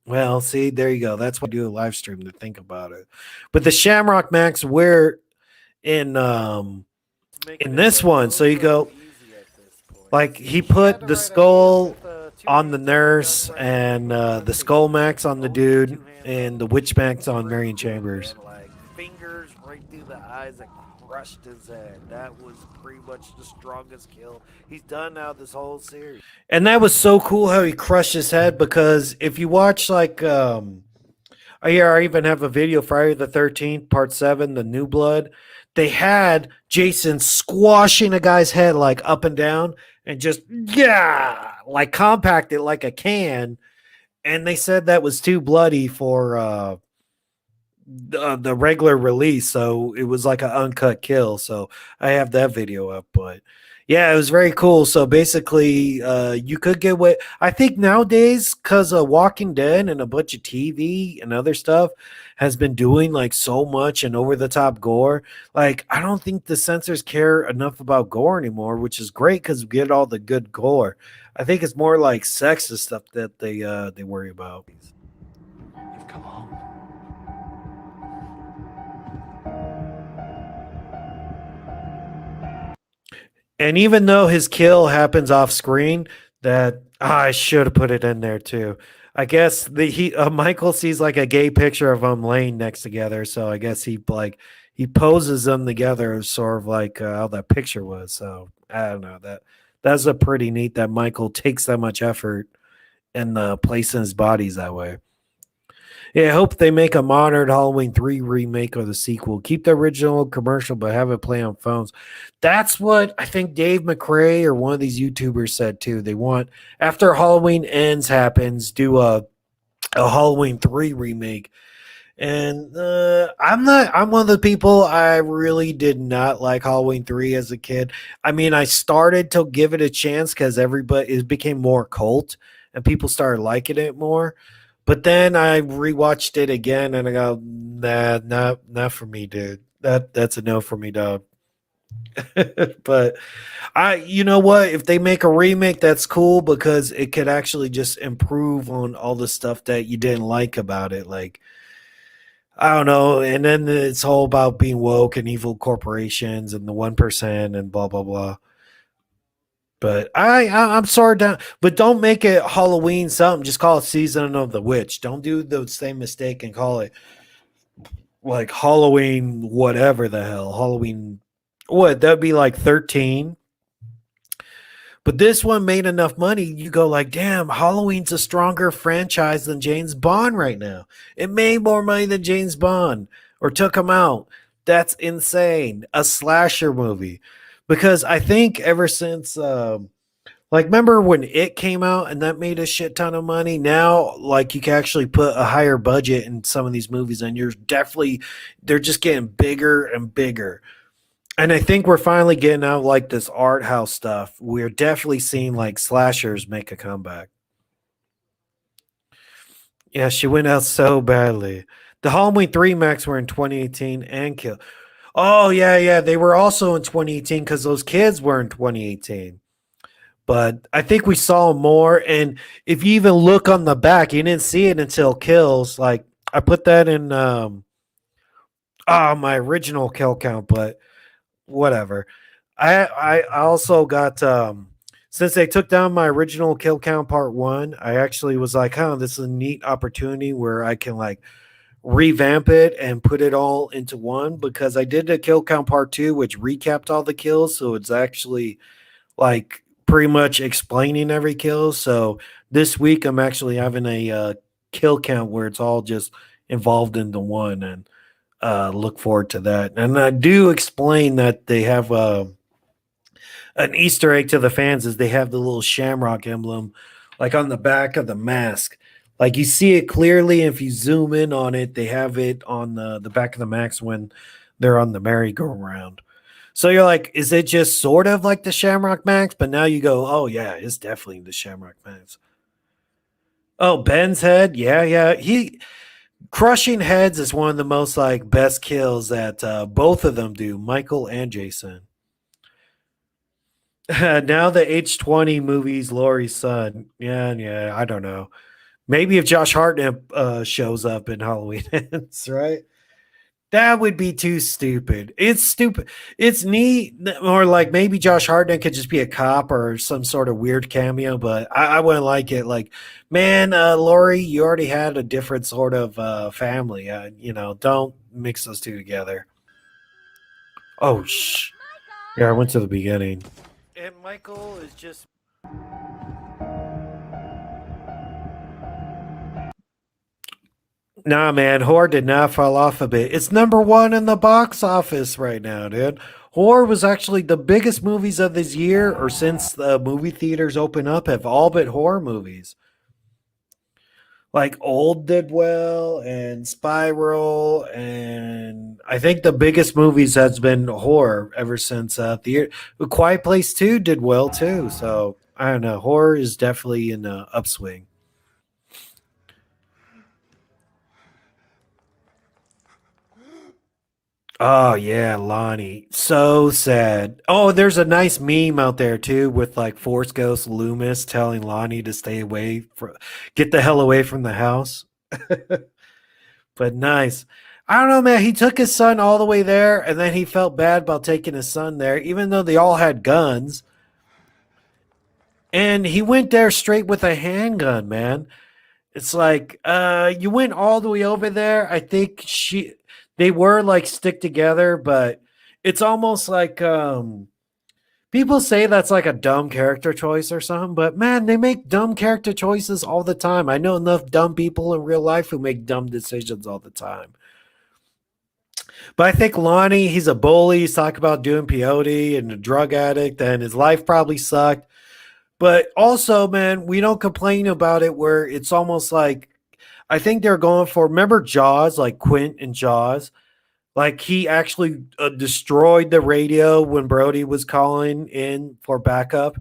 Well, see, there you go. That's why I do a live stream to think about it. But the Shamrock masks were in this one, so you go. Like he put the skull on the nurse and the skull max on the dude and the witch max on Marion Chambers. Like fingers right through the eyes that crushed his head. That was pretty much the strongest kill he's done now this whole series. And that was so cool how he crushed his head because if you watch like I even have a video Friday the 13th part 7, the New Blood. They had Jason squashing a guy's head like up and down and just like compact it like a can, and they said that was too bloody for the regular release, so it was like an uncut kill. So I have that video up, but yeah, it was very cool. So basically, you could get away. I think nowadays, because of Walking Dead and a bunch of TV and other stuff has been doing like so much and over the top gore. Like, I don't think the censors care enough about gore anymore, which is great because we get all the good gore. I think it's more like sexist stuff that they worry about. You've come home. And even though his kill happens off screen, that I should have put it in there too. I guess Michael sees like a gay picture of them laying next together, so I guess he poses them together, sort of like how that picture was. So I don't know, that's a pretty neat that Michael takes that much effort and placing his bodies that way. Yeah, I hope they make a modern Halloween 3 remake or the sequel. Keep the original commercial, but have it play on phones. That's what I think Dave McRae or one of these YouTubers said too. They want, after Halloween Ends happens, do a Halloween 3 remake. And I'm one of the people, I really did not like Halloween 3 as a kid. I mean, I started to give it a chance because it became more cult and people started liking it more. But then I rewatched it again and I go, nah, not for me, dude. That's a no for me, dog. But you know what? If they make a remake, that's cool because it could actually just improve on all the stuff that you didn't like about it. Like, I don't know. And then it's all about being woke and evil corporations and the 1% and blah, blah, blah. But I'm sorry, but don't make it Halloween something. Just call it Season of the Witch. Don't do the same mistake and call it like Halloween, whatever the hell. Halloween, what? That'd be like 13. But this one made enough money. You go like, damn, Halloween's a stronger franchise than James Bond right now. It made more money than James Bond or took him out. That's insane. A slasher movie. Because I think ever since, like, remember when it came out and that made a shit ton of money? Now, like, you can actually put a higher budget in some of these movies, and they're just getting bigger and bigger. And I think we're finally getting out like this art house stuff. We're definitely seeing like slashers make a comeback. Yeah, she went out so badly. The Halloween 3 Max were in 2018 and Kill. Oh, yeah. They were also in 2018 because those kids were in 2018. But I think we saw more. And if you even look on the back, you didn't see it until Kills. Like, I put that in my original kill count, but whatever. I also got since they took down my original kill count part 1, I actually was like, this is a neat opportunity where I can like revamp it and put it all into one, because I did a kill count part 2 which recapped all the kills, so it's actually like pretty much explaining every kill. So this week I'm actually having a kill count where it's all just involved into one, and look forward to that. And I do explain that they have an Easter egg to the fans is they have the little shamrock emblem like on the back of the mask. Like you see it clearly. If you zoom in on it, they have it on the back of the mask when they're on the merry-go-round. So you're like, is it just sort of like the Shamrock Max? But now you go, oh yeah, it's definitely the Shamrock Max. Oh, Ben's head. Yeah. Crushing heads is one of the most like best kills that both of them do, Michael and Jason. Now the H20 movies, Laurie's son. Yeah, I don't know. Maybe if Josh Hartnett shows up in Halloween Ends, right? That would be too stupid. It's stupid. It's neat, or like maybe Josh Hartnett could just be a cop or some sort of weird cameo, but I wouldn't like it. Like, man, Laurie, you already had a different sort of family. Don't mix those two together. Oh, yeah, I went to the beginning. And Michael is just... Nah, man, Horror did not fall off a bit. It's number 1 in the box office right now, dude. Horror was actually the biggest movies of this year, or since the movie theaters open up, have all been horror movies. Like Old did well, and Spiral, and I think the biggest movies has been horror ever since theater. Quiet Place 2 did well too, so I don't know. Horror is definitely in the upswing. Oh yeah, Lonnie. So sad. Oh, there's a nice meme out there too with like Force Ghost Loomis telling Lonnie to get the hell away from the house. But nice. I don't know, man. He took his son all the way there, and then he felt bad about taking his son there, even though they all had guns. And he went there straight with a handgun, man. It's like, you went all the way over there. I think they were like stick together, but it's almost like people say that's like a dumb character choice or something, but man, they make dumb character choices all the time. I know enough dumb people in real life who make dumb decisions all the time. But I think Lonnie, he's a bully. He's talking about doing peyote and a drug addict, and his life probably sucked. But also, man, we don't complain about it where it's almost like, I think they're going for, remember Jaws, like Quint and Jaws? Like he actually destroyed the radio when Brody was calling in for backup.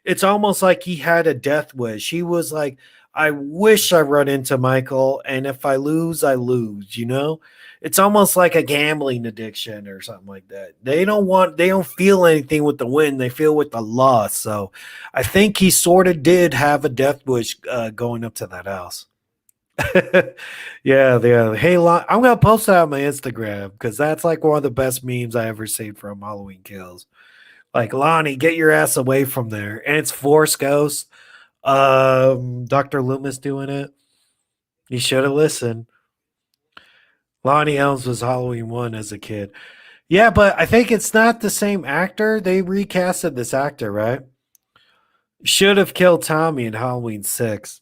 It's almost like he had a death wish. He was like, I wish I run into Michael, and if I lose, I lose, it's almost like a gambling addiction or something like that. They don't feel anything with the win, they feel with the loss. So I think he sort of did have a death wish going up to that house. Yeah. Hey, I'm gonna post that on my Instagram because that's like one of the best memes I ever seen from Halloween Kills. Like, Lonnie, get your ass away from there. And it's Force Ghost. Dr. Loomis doing it. You should have listened. Lonnie Elms was Halloween 1 as a kid. Yeah, but I think it's not the same actor. They recasted this actor, right? Should have killed Tommy in Halloween 6.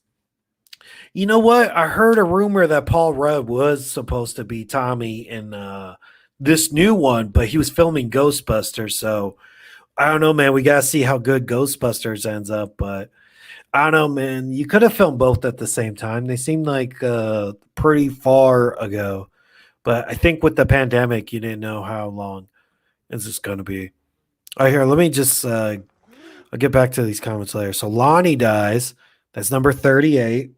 You know what? I heard a rumor that Paul Rudd was supposed to be Tommy in this new one, but he was filming Ghostbusters, so I don't know, man. We gotta see how good Ghostbusters ends up, but I don't know, man. You could have filmed both at the same time. They seem like pretty far ago, but I think with the pandemic, you didn't know how long is this going to be. All right, here. Let me just. I'll get back to these comments later. So Lonnie dies. That's number 38.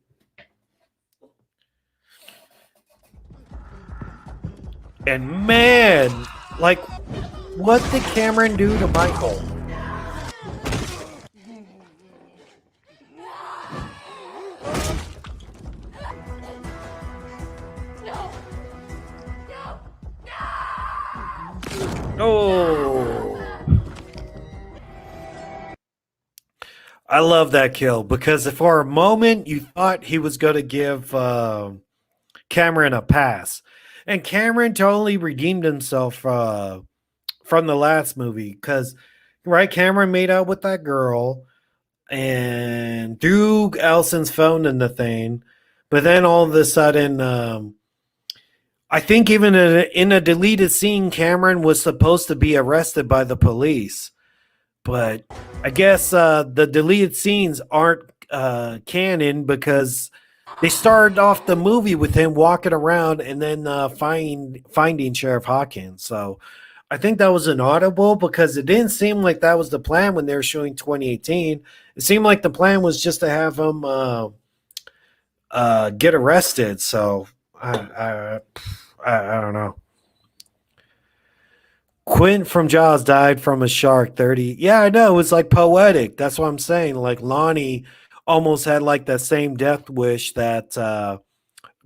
And man, like, what did Cameron do to Michael? Oh, I love that kill because for a moment you thought he was going to give Cameron a pass, and Cameron totally redeemed himself from the last movie because, right, Cameron made out with that girl and threw Allison's phone in the thing, but then all of a sudden, I think even in a deleted scene, Cameron was supposed to be arrested by the police, but I guess the deleted scenes aren't canon because they started off the movie with him walking around and then finding Sheriff Hawkins. So I think that was an audible because it didn't seem like that was the plan when they were showing 2018. It seemed like the plan was just to have him get arrested. So I don't know. Quint from Jaws died from a shark. 30. Yeah, I know. It was like poetic. That's what I'm saying. Like Lonnie almost had like that same death wish that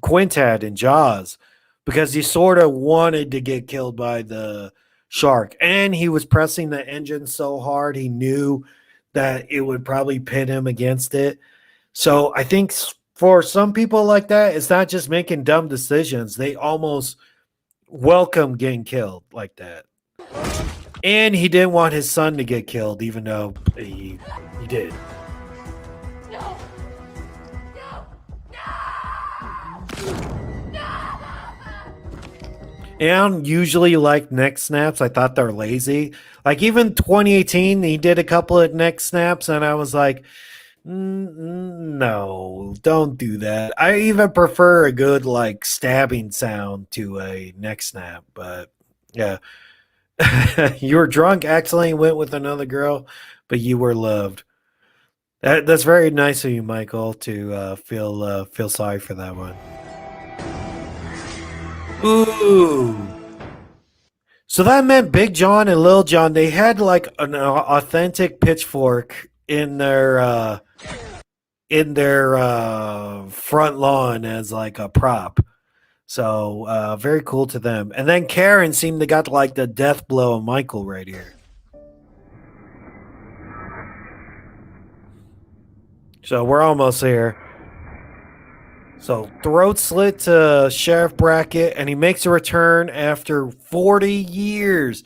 Quint had in Jaws because he sort of wanted to get killed by the shark. And he was pressing the engine so hard he knew that it would probably pin him against it. So I think for some people like that, it's not just making dumb decisions. They almost welcome getting killed like that. And he didn't want his son to get killed, even though he did. And I don't usually like neck snaps. I thought they're lazy. Like even 2018, he did a couple of neck snaps, and I was like, no, don't do that. I even prefer a good like stabbing sound to a neck snap. But yeah, you were drunk, accidentally went with another girl, but you were loved. That's very nice of you, Michael, to feel sorry for that one. Ooh. So that meant Big John and Lil John, they had like an authentic pitchfork in their front lawn as like a prop. So very cool to them. And then Karen seemed to got like the death blow of Michael right here. So we're almost here. So throat slit to Sheriff Brackett, and he makes a return after 40 years.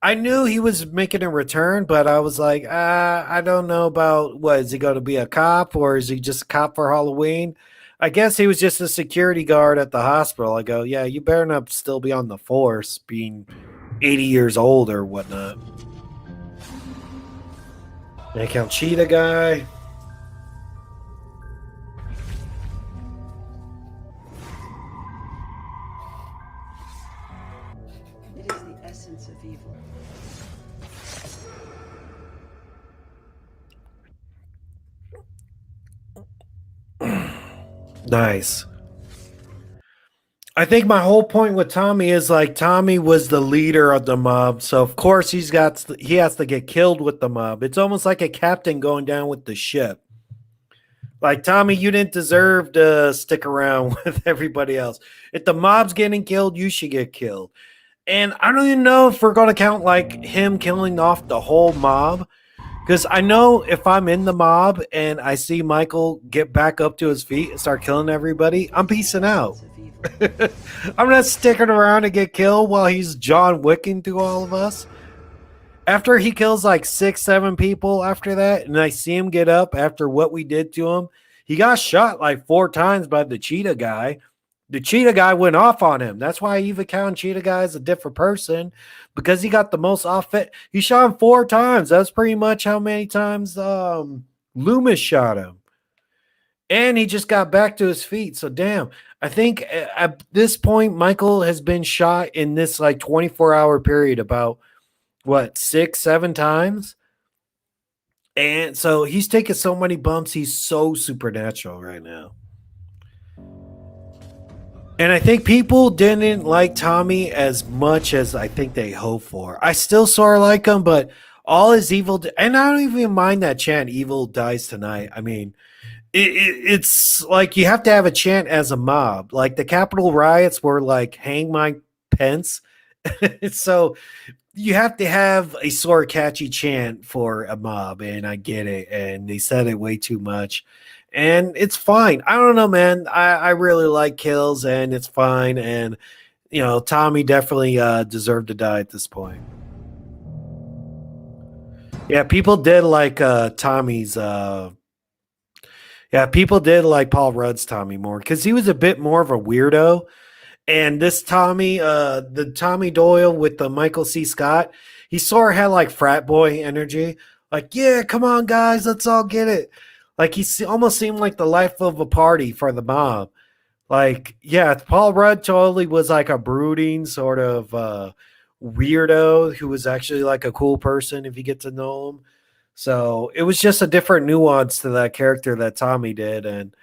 I knew he was making a return, but I was like, I don't know about what, is he going to be a cop or is he just a cop for Halloween? I guess he was just a security guard at the hospital. I go, yeah, you better not still be on the force, being 80 years old or whatnot. They count Cheetah guy. It is the essence of evil. Nice. I think my whole point with Tommy is like Tommy was the leader of the mob, so of course he has to get killed with the mob. It's almost like a captain going down with the ship. Like Tommy, you didn't deserve to stick around with everybody else. If the mob's getting killed, you should get killed. And I don't even know if we're going to count like him killing off the whole mob. Because I know if I'm in the mob and I see Michael get back up to his feet and start killing everybody, I'm peacing out. I'm not sticking around to get killed while he's John Wicking through all of us. After he kills like 6, 7 people after that, and I see him get up after what we did to him, he got shot like 4 times by the cheetah guy. The cheetah guy went off on him. That's why I even count cheetah guy as a different person, because he got the most off it. He shot him 4 times. That's pretty much how many times Loomis shot him. And he just got back to his feet. So damn, I think at this point, Michael has been shot in this like 24-hour period about what, 6, 7 times? And so he's taking so many bumps. He's so supernatural right now. And I think people didn't like Tommy as much as I think they hoped for. I still sort of like him, but all his evil, and I don't even mind that chant, evil dies tonight. I mean, it's like you have to have a chant as a mob. Like the Capitol riots were like hang Mike Pence. So you have to have a sort of catchy chant for a mob, and I get it. And they said it way too much. And it's fine. I don't know, man. I really like Hkills, and it's fine. And, you know, Tommy definitely deserved to die at this point. Yeah, people did like Tommy's. People did like Paul Rudd's Tommy more because he was a bit more of a weirdo. And this Tommy, the Tommy Doyle with the Michael C. Scott, he sort of had like frat boy energy. Like, yeah, come on, guys, let's all get it. Like he almost seemed like the life of a party for the mob. Like, yeah, Paul Rudd totally was like a brooding sort of weirdo who was actually like a cool person if you get to know him. So it was just a different nuance to that character that Tommy did. And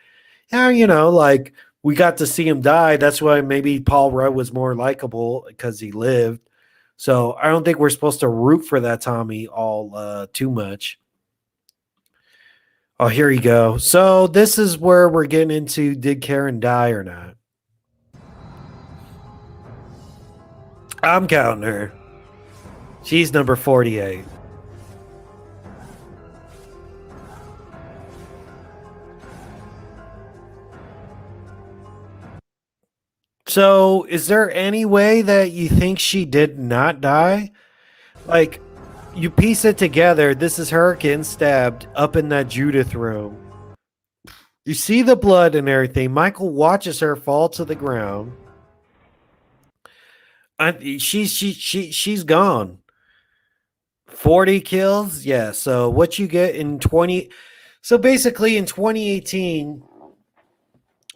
yeah, you know, like we got to see him die. That's why maybe Paul Rudd was more likable because he lived. So I don't think we're supposed to root for that Tommy all too much. Oh, here you go. So this is where we're getting into, did Karen die or not? I'm counting her. She's number 48. So is there any way that you think she did not die? Like, you piece it together. This is her getting stabbed up in that Judith room. You see the blood and everything. Michael watches her fall to the ground. She's gone. 40 kills? Yeah. So what you get in 20. So basically in 2018,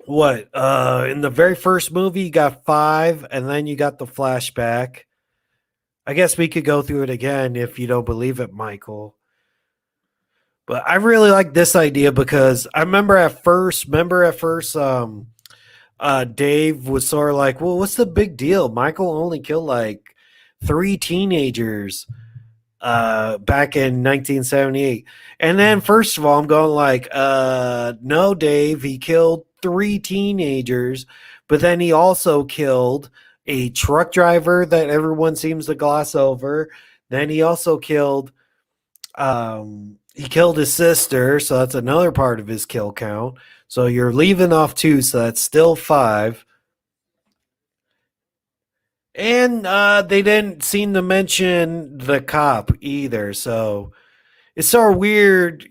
what? In the very first movie, you got 5, and then you got the flashback. I guess we could go through it again if you don't believe it, Michael. But I really like this idea because I remember at first, Dave was sort of like, well, what's the big deal? Michael only killed like 3 teenagers back in 1978. And then first of all, I'm going like, no, Dave, he killed 3 teenagers, but then he also killed a truck driver that everyone seems to gloss over. Then he also killed his sister, so that's another part of his kill count. So you're leaving off 2, so that's still 5. And they didn't seem to mention the cop either, so it's sort of weird.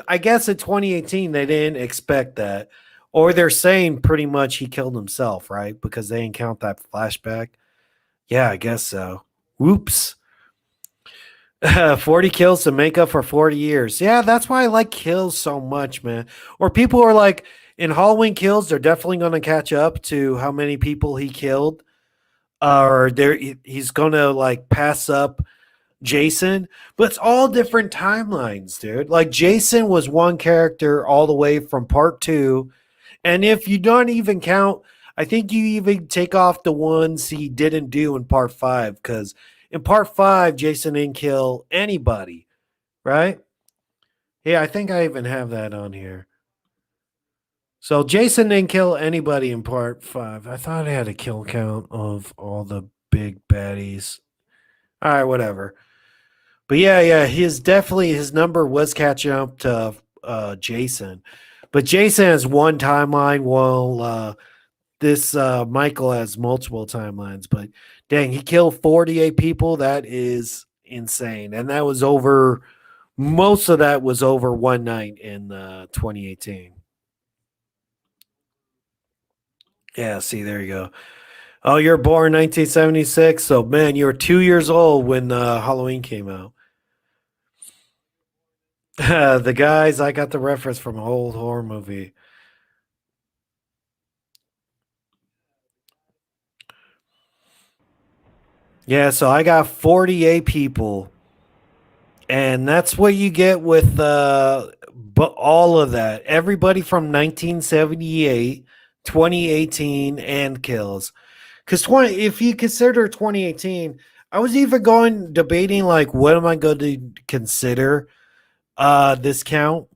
I guess in 2018 they didn't expect that. Or they're saying pretty much he killed himself, right? Because they didn't count that flashback. Yeah, I guess so. Whoops. 40 kills to make up for 40 years. Yeah, that's why I like Kills so much, man. Or people are like, in Halloween Kills, they're definitely going to catch up to how many people he killed. Or he's going to like pass up Jason. But it's all different timelines, dude. Like Jason was one character all the way from part 2. And if you don't even count, I think you even take off the ones he didn't do in part 5, because in part 5, Jason didn't kill anybody, right? Yeah, I think I even have that on here. So Jason didn't kill anybody in part 5. I thought I had a kill count of all the big baddies. All right, whatever. But yeah, his number was catching up to Jason. But Jason has one timeline while this Michael has multiple timelines. But dang, he killed 48 people. That is insane. And that was over, most of that was over one night in 2018. Yeah, see, there you go. Oh, you're born 1976. So, man, you were 2 years old when Halloween came out. The guys, I got the reference from an old horror movie. Yeah, so I got 48 people. And that's what you get with but all of that. Everybody from 1978, 2018, and Kills. Because if you consider 2018, I was even debating like what am I going to consider this count?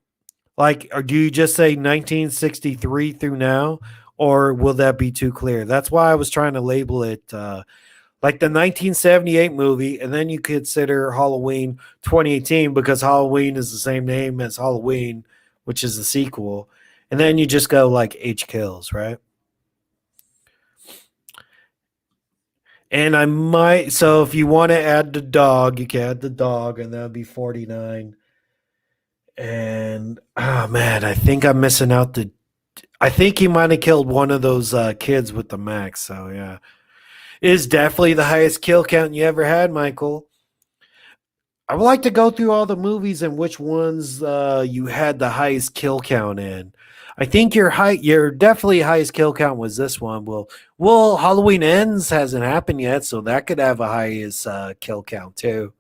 Like, or do you just say 1963 through now, or will that be too clear? That's why I was trying to label it like the 1978 movie, and then you consider Halloween 2018 because Halloween is the same name as Halloween, which is the sequel, and then you just go like Hkills, right? And I might, so if you want to add the dog, you can add the dog, and that would be 49. And oh man, I think I'm missing out I think he might have killed one of those kids with the max. So yeah, it is definitely the highest kill count you ever had, Michael. I would like to go through all the movies and which ones you had the highest kill count in. I think your definitely highest kill count was this one. Well, Halloween Ends hasn't happened yet, so that could have a highest kill count too.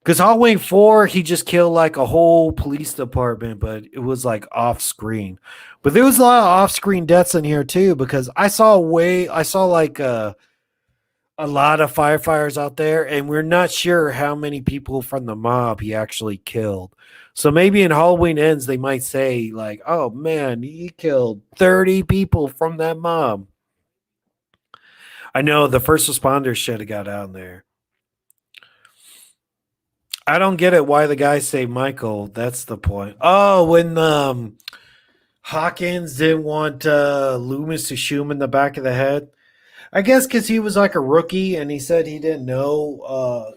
Because Halloween 4, he just killed like a whole police department, but it was like off screen. But there was a lot of off screen deaths in here too, because I saw like a lot of firefighters out there, and we're not sure how many people from the mob he actually killed. So maybe in Halloween Ends, they might say, like, oh man, he killed 30 people from that mob. I know the first responders should have got out there. I don't get it why the guys say Michael. That's the point. Oh, when Hawkins didn't want Loomis to shoot him in the back of the head. I guess because he was like a rookie, and he said he didn't know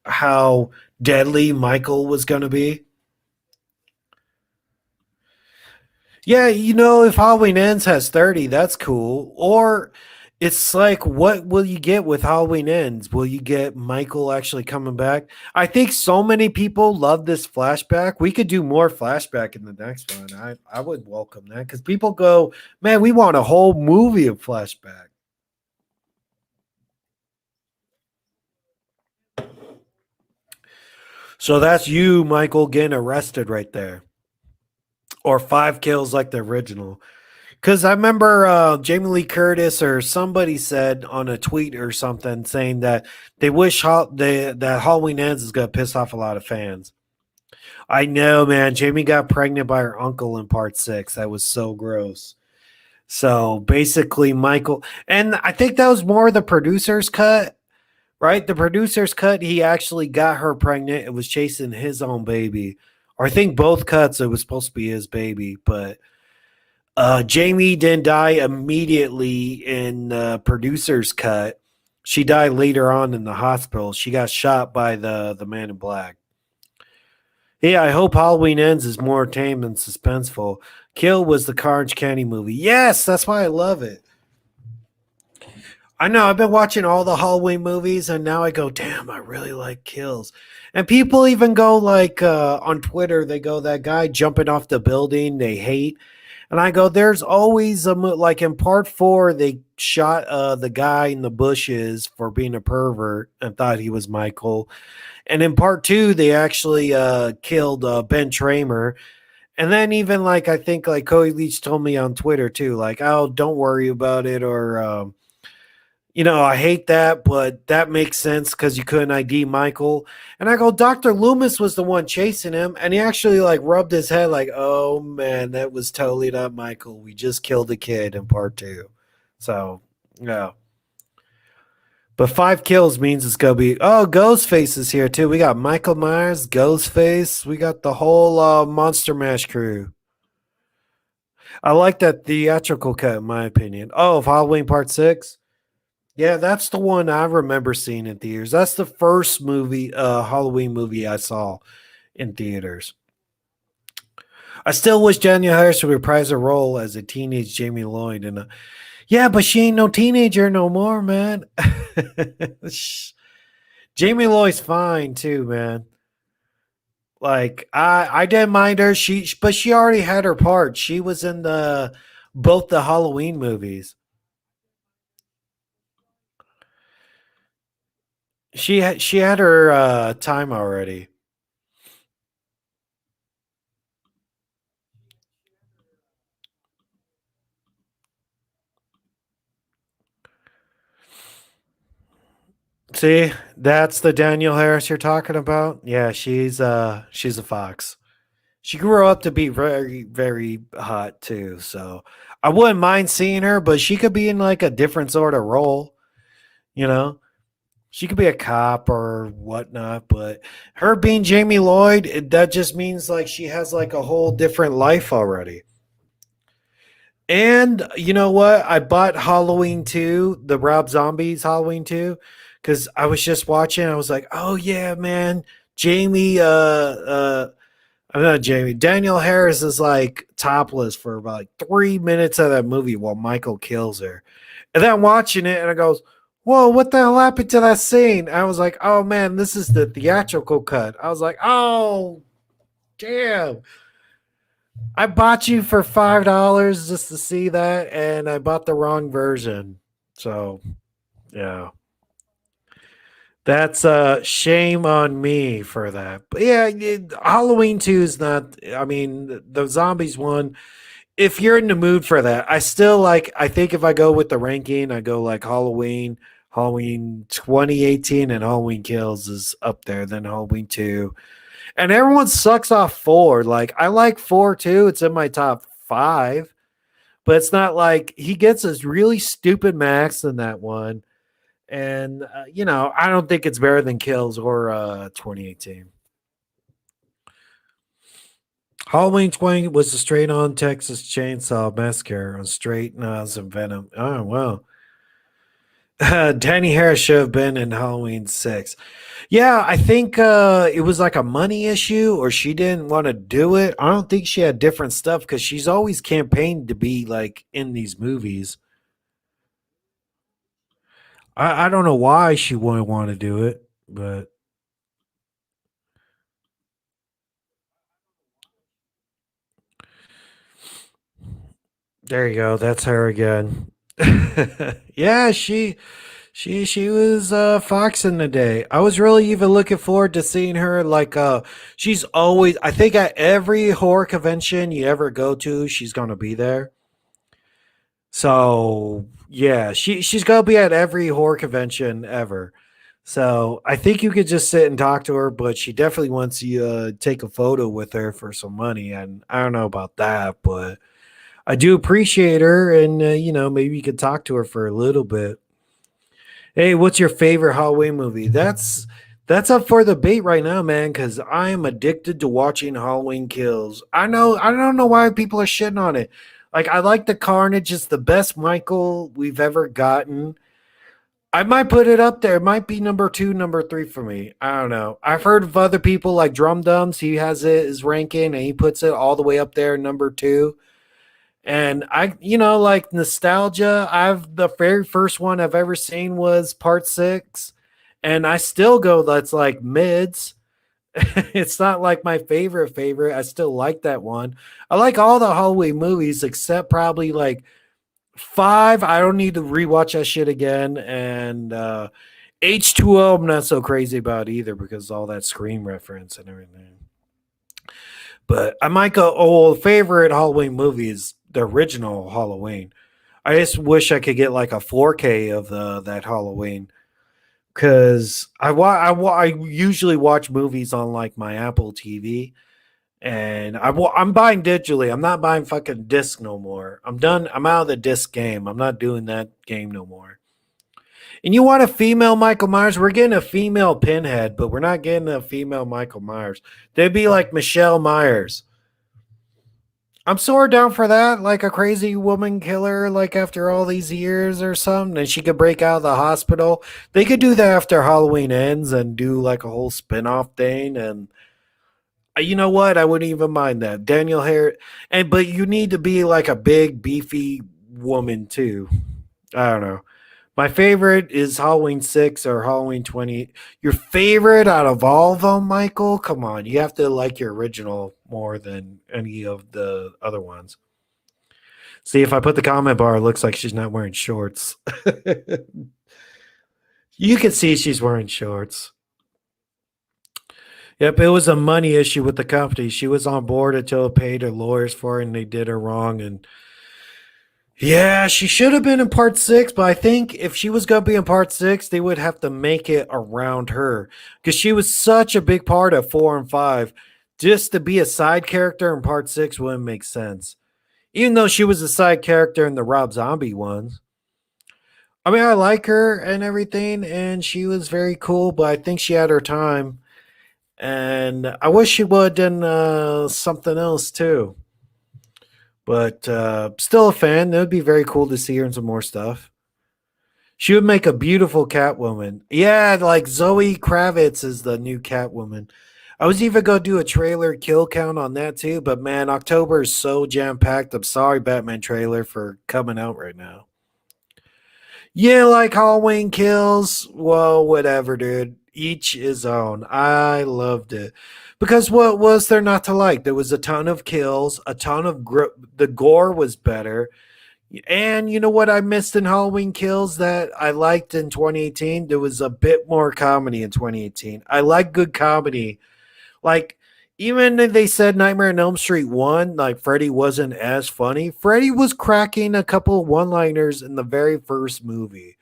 how deadly Michael was going to be. Yeah, if Halloween Ends has 30, that's cool. Or it's like, what will you get with Halloween Ends? Will you get Michael actually coming back? I think so many people love this flashback. We could do more flashback in the next one. I would welcome that because people go, man, we want a whole movie of flashback. So that's you, Michael, getting arrested right there. Or 5 kills like the original. Because I remember Jamie Lee Curtis or somebody said on a tweet or something saying that they wish that Halloween Ends is going to piss off a lot of fans. I know, man. Jamie got pregnant by her uncle in part 6. That was so gross. So basically, Michael, and I think that was more the producer's cut, right? The producer's cut, he actually got her pregnant. It was chasing his own baby. Or I think both cuts, it was supposed to be his baby, but Jamie didn't die immediately in the producer's cut. She died later on in the hospital. She got shot by the man in black. Yeah, I hope Halloween Ends is more tame and suspenseful. Kill was the Orange County movie. Yes, that's why I love it. I know, I've been watching all the Halloween movies, and now I go, damn, I really like Kills. And people even go like on Twitter, they go, that guy jumping off the building, they hate. And I go, there's always like in part 4, they shot the guy in the bushes for being a pervert and thought he was Michael. And in part 2, they actually killed Ben Tramer. And then even like I think like Cody Leach told me on Twitter too, like, oh, don't worry about it, or I hate that, but that makes sense because you couldn't ID Michael. And I go, Dr. Loomis was the one chasing him, and he actually like rubbed his head like, oh man, that was totally not Michael. We just killed a kid in part 2. So yeah. But 5 kills means it's gonna be Ghostface is here too. We got Michael Myers, Ghostface, we got the whole Monster Mash crew. I like that theatrical cut, in my opinion. Oh, of Halloween Part 6? Yeah, that's the one I remember seeing in theaters. That's the first movie, Halloween movie I saw in theaters. I still wish Danielle Harris would reprise her role as a teenage Jamie Lloyd. And yeah, but she ain't no teenager no more, man. Jamie Lloyd's fine too, man. Like I didn't mind her. But she already had her part. She was in both the Halloween movies. She had her time already. See, that's the Danielle Harris you're talking about. Yeah, she's a fox. She grew up to be very, very hot too. So I wouldn't mind seeing her, but she could be in like a different sort of role. You know, she could be a cop or whatnot. But her being Jamie Lloyd, that just means like she has like a whole different life already. And you know what? I bought Halloween 2, the Rob Zombies Halloween 2, because I was just watching. I was like, oh yeah, man. I'm not Jamie. Danielle Harris is like topless for about like 3 minutes of that movie while Michael kills her. And then I'm watching it and I goes, whoa, what the hell happened to that scene? I was like, oh man, this is the theatrical cut. I was like, oh, damn. I bought you for $5 just to see that, and I bought the wrong version. So, yeah. That's shame on me for that. But yeah, Halloween 2 is not, I mean, the zombies one, if you're in the mood for that, I think if I go with the ranking, I go like Halloween 2018, and Halloween Kills is up there, then Halloween 2. And everyone sucks off 4. Like, I like 4 too. It's in my top 5. But it's not like he gets this really stupid max in that one. And, I don't think it's better than Kills or 2018. Halloween 20 was a straight on Texas Chainsaw Massacre on straight Nas and Venom. Oh, wow. Danny Harris should have been in Halloween 6. Yeah, I think it was like a money issue, or she didn't want to do it. I don't think she had different stuff because she's always campaigned to be like in these movies. I don't know why she wouldn't want to do it, but there you go. That's her again. Yeah, she was Fox in the day. I was really even looking forward to seeing her. Like she's always, I think at every horror convention you ever go to, she's gonna be there. So yeah, she's gonna be at every horror convention ever. So I think you could just sit and talk to her, but she definitely wants you to take a photo with her for some money. And I don't know about that, but I do appreciate her, and maybe you could talk to her for a little bit. Hey, what's your favorite Halloween movie? That's up for debate right now, man, because I am addicted to watching Halloween Kills. I don't know why people are shitting on it. Like, I like the Carnage. It's the best Michael we've ever gotten. I might put it up there. It might be number 2, number 3 for me. I don't know. I've heard of other people like Drum Dums. He has it his ranking, and he puts it all the way up there, number 2. And I, like nostalgia, the very first one I've ever seen was part 6. And I still go, that's like mids. It's not like my favorite. I still like that one. I like all the Halloween movies except probably like 5. I don't need to rewatch that shit again. And H2O, I'm not so crazy about either because all that Scream reference and everything. But I might go. Oh, favorite Halloween movie is the original Halloween. I just wish I could get like a 4K of that Halloween because I usually watch movies on like my Apple TV, and I'm buying digitally. I'm not buying fucking disc no more. I'm done. I'm out of the disc game. I'm not doing that game no more. And you want a female Michael Myers? We're getting a female Pinhead, but we're not getting a female Michael Myers. They'd be like Michelle Myers. I'm sort of down for that, like a crazy woman killer, like after all these years or something, and she could break out of the hospital. They could do that after Halloween ends and do like a whole spin-off thing. And you know what? I wouldn't even mind that. Daniel Hare, but you need to be like a big, beefy woman too. I don't know. My favorite is Halloween 6 or Halloween 20. Your favorite out of all of them, Michael? Come on. You have to like your original more than any of the other ones. See, if I put the comment bar, it looks like she's not wearing shorts. You can see she's wearing shorts. Yep, it was a money issue with the company. She was on board until it paid her lawyers for it, and they did her wrong. And yeah, she should have been in part 6, but I think if she was going to be in part 6, they would have to make it around her because she was such a big part of 4 and 5. Just to be a side character in part 6 wouldn't make sense. Even though she was a side character in the Rob Zombie ones. I mean, I like her and everything, and she was very cool, but I think she had her time. And I wish she would have done something else too. But still a fan. It would be very cool to see her in some more stuff. She would make a beautiful Catwoman. Yeah, like Zoe Kravitz is the new Catwoman. I was even going to do a trailer kill count on that too, but man, October is so jam-packed. I'm sorry, Batman trailer, for coming out right now. Yeah, like Halloween Kills. Well, whatever, dude. Each his own. I loved it. Because what was there not to like? There was a ton of kills, a ton of the gore was better. And you know what I missed in Halloween Kills that I liked in 2018? There was a bit more comedy in 2018. I like good comedy. Like, even if they said Nightmare on Elm Street 1, like Freddy wasn't as funny, Freddy was cracking a couple of one-liners in the very first movie.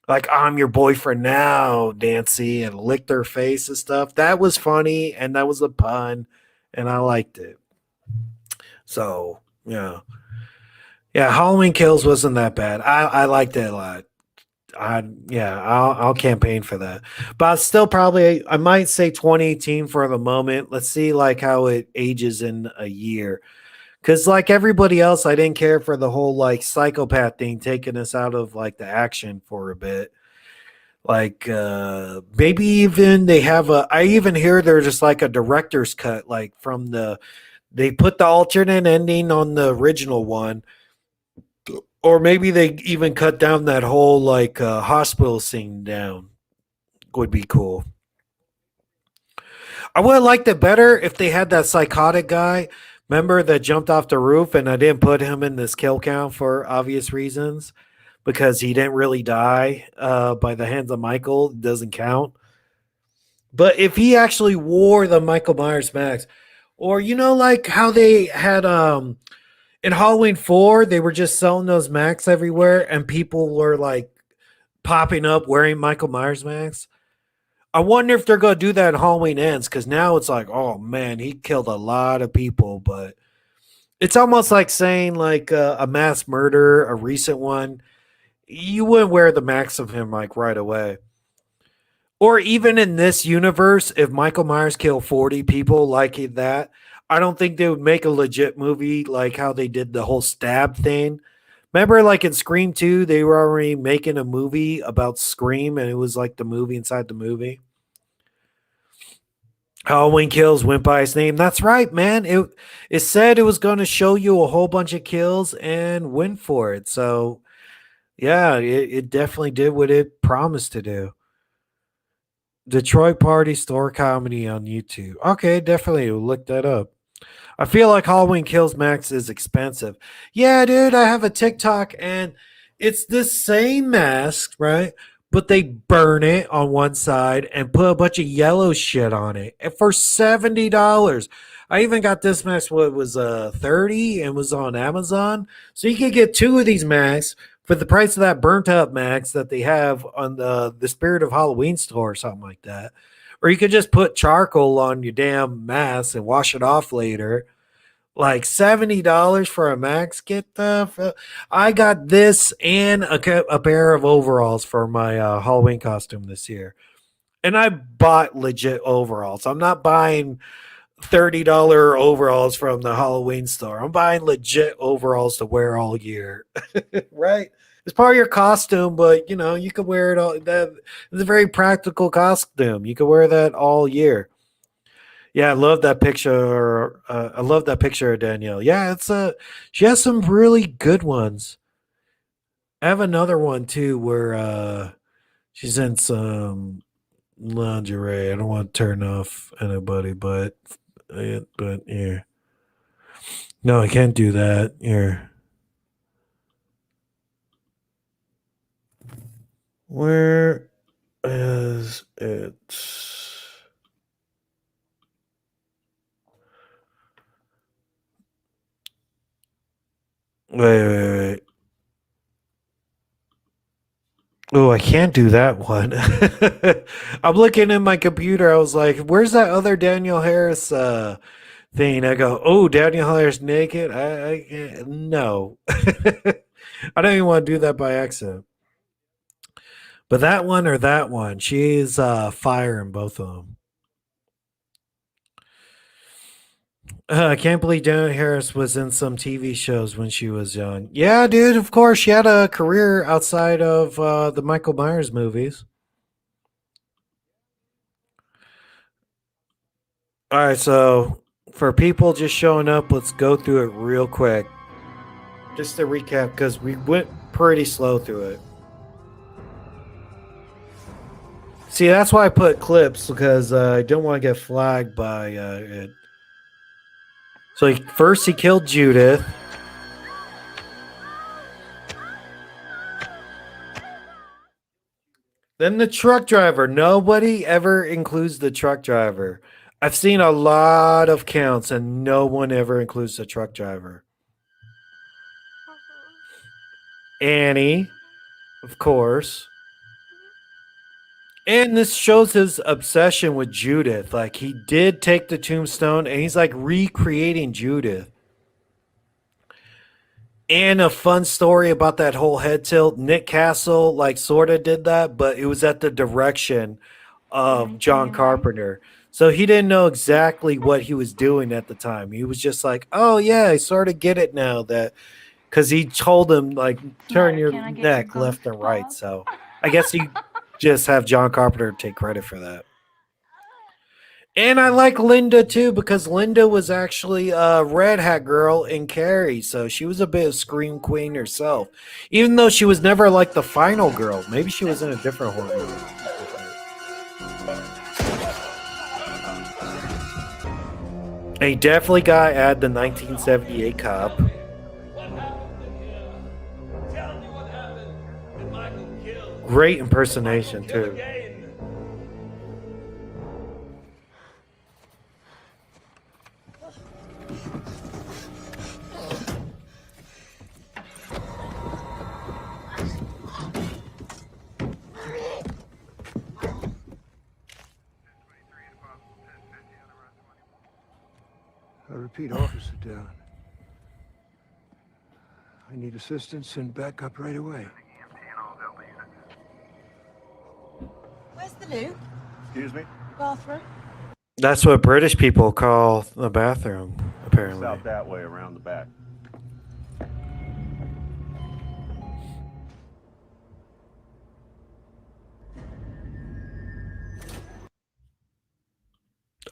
Like, I'm your boyfriend now, Nancy, and licked her face and stuff. That was funny, and that was a pun, and I liked it. So, yeah. Yeah, Halloween Kills wasn't that bad. I liked it a lot. I'll campaign for that. But still probably, I might say 2018 for the moment. Let's see like how it ages in a year. Because like everybody else, I didn't care for the whole like psychopath thing taking us out of like the action for a bit. Like maybe even they have I even hear there's just like a director's cut, like from they put the alternate ending on the original one. Or maybe they even cut down that whole like hospital scene down. Would be cool. I would have liked it better if they had that psychotic guy. Remember that jumped off the roof, and I didn't put him in this kill count for obvious reasons because he didn't really die by the hands of Michael. It doesn't count. But if he actually wore the Michael Myers mask, or you know, like how they had in Halloween 4, they were just selling those masks everywhere, and people were like popping up wearing Michael Myers masks. I wonder if they're going to do that in Halloween Ends, because now it's like, oh man, he killed a lot of people, but it's almost like saying like a mass murder, a recent one. You wouldn't wear the mask of him like right away. Or even in this universe, if Michael Myers killed 40 people like that, I don't think they would make a legit movie like how they did the whole stab thing. Remember, like in Scream 2, they were already making a movie about Scream, and it was like the movie inside the movie. Halloween Kills went by its name. That's right, man. It said it was going to show you a whole bunch of kills and went for it. So, yeah, it definitely did what it promised to do. Detroit Party Store Comedy on YouTube. Okay, definitely. We'll look that up. I feel like Halloween Kills Max is expensive. Yeah, dude, I have a TikTok and it's the same mask, right? but they burn it on one side and put a bunch of yellow shit on it. And for $70. I even got this mask, what was 30 and was on Amazon. So you can get 2 of these masks for the price of that burnt up mask that they have on the Spirit of Halloween store or something like that. Or you could just put charcoal on your damn mask and wash it off later. Like $70 for a mask. Get the. I got this and a pair of overalls for my Halloween costume this year, and I bought legit overalls. I'm not buying $30 overalls from the Halloween store. I'm buying legit overalls to wear all year. Right? It's part of your costume, but you can wear it all. That it's a very practical costume. You can wear that all year. Yeah, I love that picture. I love that picture of Danielle. Yeah, she has some really good ones. I have another one too where she's in some lingerie. I don't want to turn off anybody, but here. No, I can't do that. Here. Where is it? Wait. Oh, I can't do that one. I'm looking in my computer. I was like, where's that other Daniel Harris thing? I go, oh, Daniel Harris naked? I can't. No. I don't even want to do that by accident. But that one or that one, she's fire in both of them. I can't believe Daniel Harris was in some TV shows when she was young. Yeah, dude, of course. She had a career outside of the Michael Myers movies. All right, so for people just showing up, let's go through it real quick. Just to recap, because we went pretty slow through it. See, that's why I put clips, because I don't want to get flagged by it. So first he killed Judith. Then the truck driver. Nobody ever includes the truck driver. I've seen a lot of counts and no one ever includes the truck driver. Annie, of course. And this shows his obsession with Judith. Like, he did take the tombstone and he's like recreating Judith. And a fun story about that whole head tilt. Nick Castle, like, sort of did that, but it was at the direction of John Carpenter. So he didn't know exactly what he was doing at the time. He was just like, oh, yeah, I sort of get it now. That because he told him, like, turn your neck left and right. So I guess he just have John Carpenter take credit for that. And I like Linda too, because Linda was actually a Red Hat girl in Carrie, so she was a bit of Scream Queen herself. Even though she was never like the final girl. Maybe she was in a different horror movie. And he definitely got to add the 1978 cop. What happened in here? Tell me what happened in Michael Hkills. Great impersonation too. Again. I repeat, officer down. I need assistance and backup right away. Where's the loo? Excuse me? Bathroom? That's what British people call the bathroom, apparently. It's out that way around the back.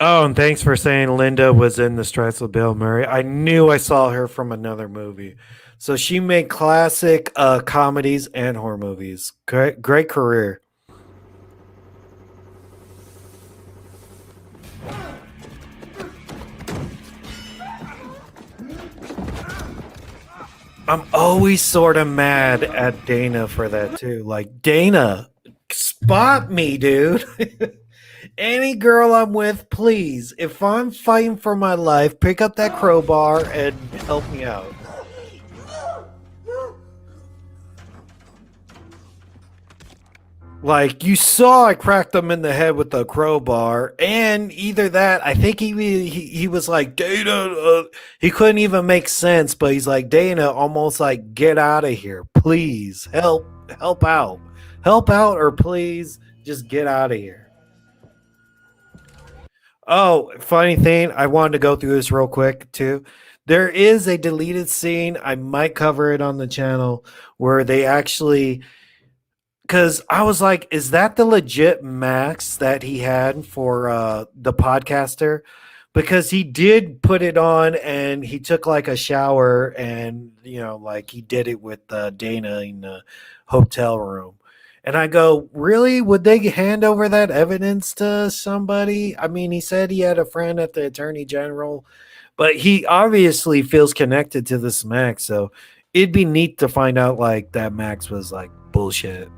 Oh, and thanks for saying Linda was in The Strikes with Bill Murray. I knew I saw her from another movie. So she made classic comedies and horror movies. Great career. I'm always sort of mad at Dana for that too. Like, Dana, spot me, dude. Any girl I'm with, please. If I'm fighting for my life, pick up that crowbar and help me out. Like, you saw I cracked him in the head with the crowbar, and either that, I think he was like, Dana, he couldn't even make sense, but he's like, Dana, almost like, get out of here, please, help out, or please, just get out of here. Oh, funny thing, I wanted to go through this real quick, too. There is a deleted scene, I might cover it on the channel, where they actually... Because I was like, is that the legit Max that he had for the podcaster? Because he did put it on and he took like a shower and, you know, like he did it with Dana in the hotel room. And I go, really? Would they hand over that evidence to somebody? I mean, he said he had a friend at the Attorney General, but he obviously feels connected to this Max. So it'd be neat to find out like that Max was like bullshit.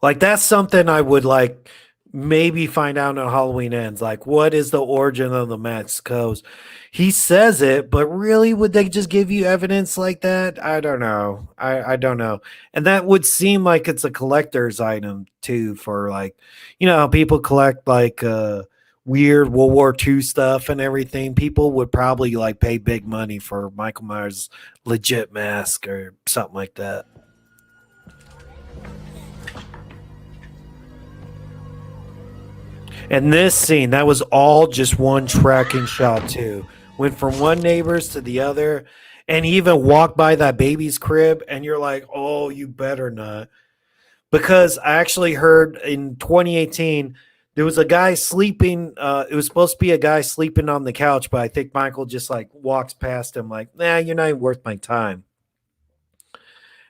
Like, that's something I would like maybe find out on Halloween Ends. Like, what is the origin of the Max Coast? He says it, but really, would they just give you evidence like that? I don't know. I don't know. And that would seem like it's a collector's item too, for like, you know, people collect like weird World War II stuff and everything. People would probably like pay big money for Michael Myers' legit mask or something like that. And this scene, that was all just one tracking shot too. Went from one neighbor's to the other, and he even walked by that baby's crib, and you're like, oh, you better not. Because I actually heard in 2018, there was a guy sleeping, it was supposed to be a guy sleeping on the couch, but I think Michael just like walks past him like, nah, you're not even worth my time.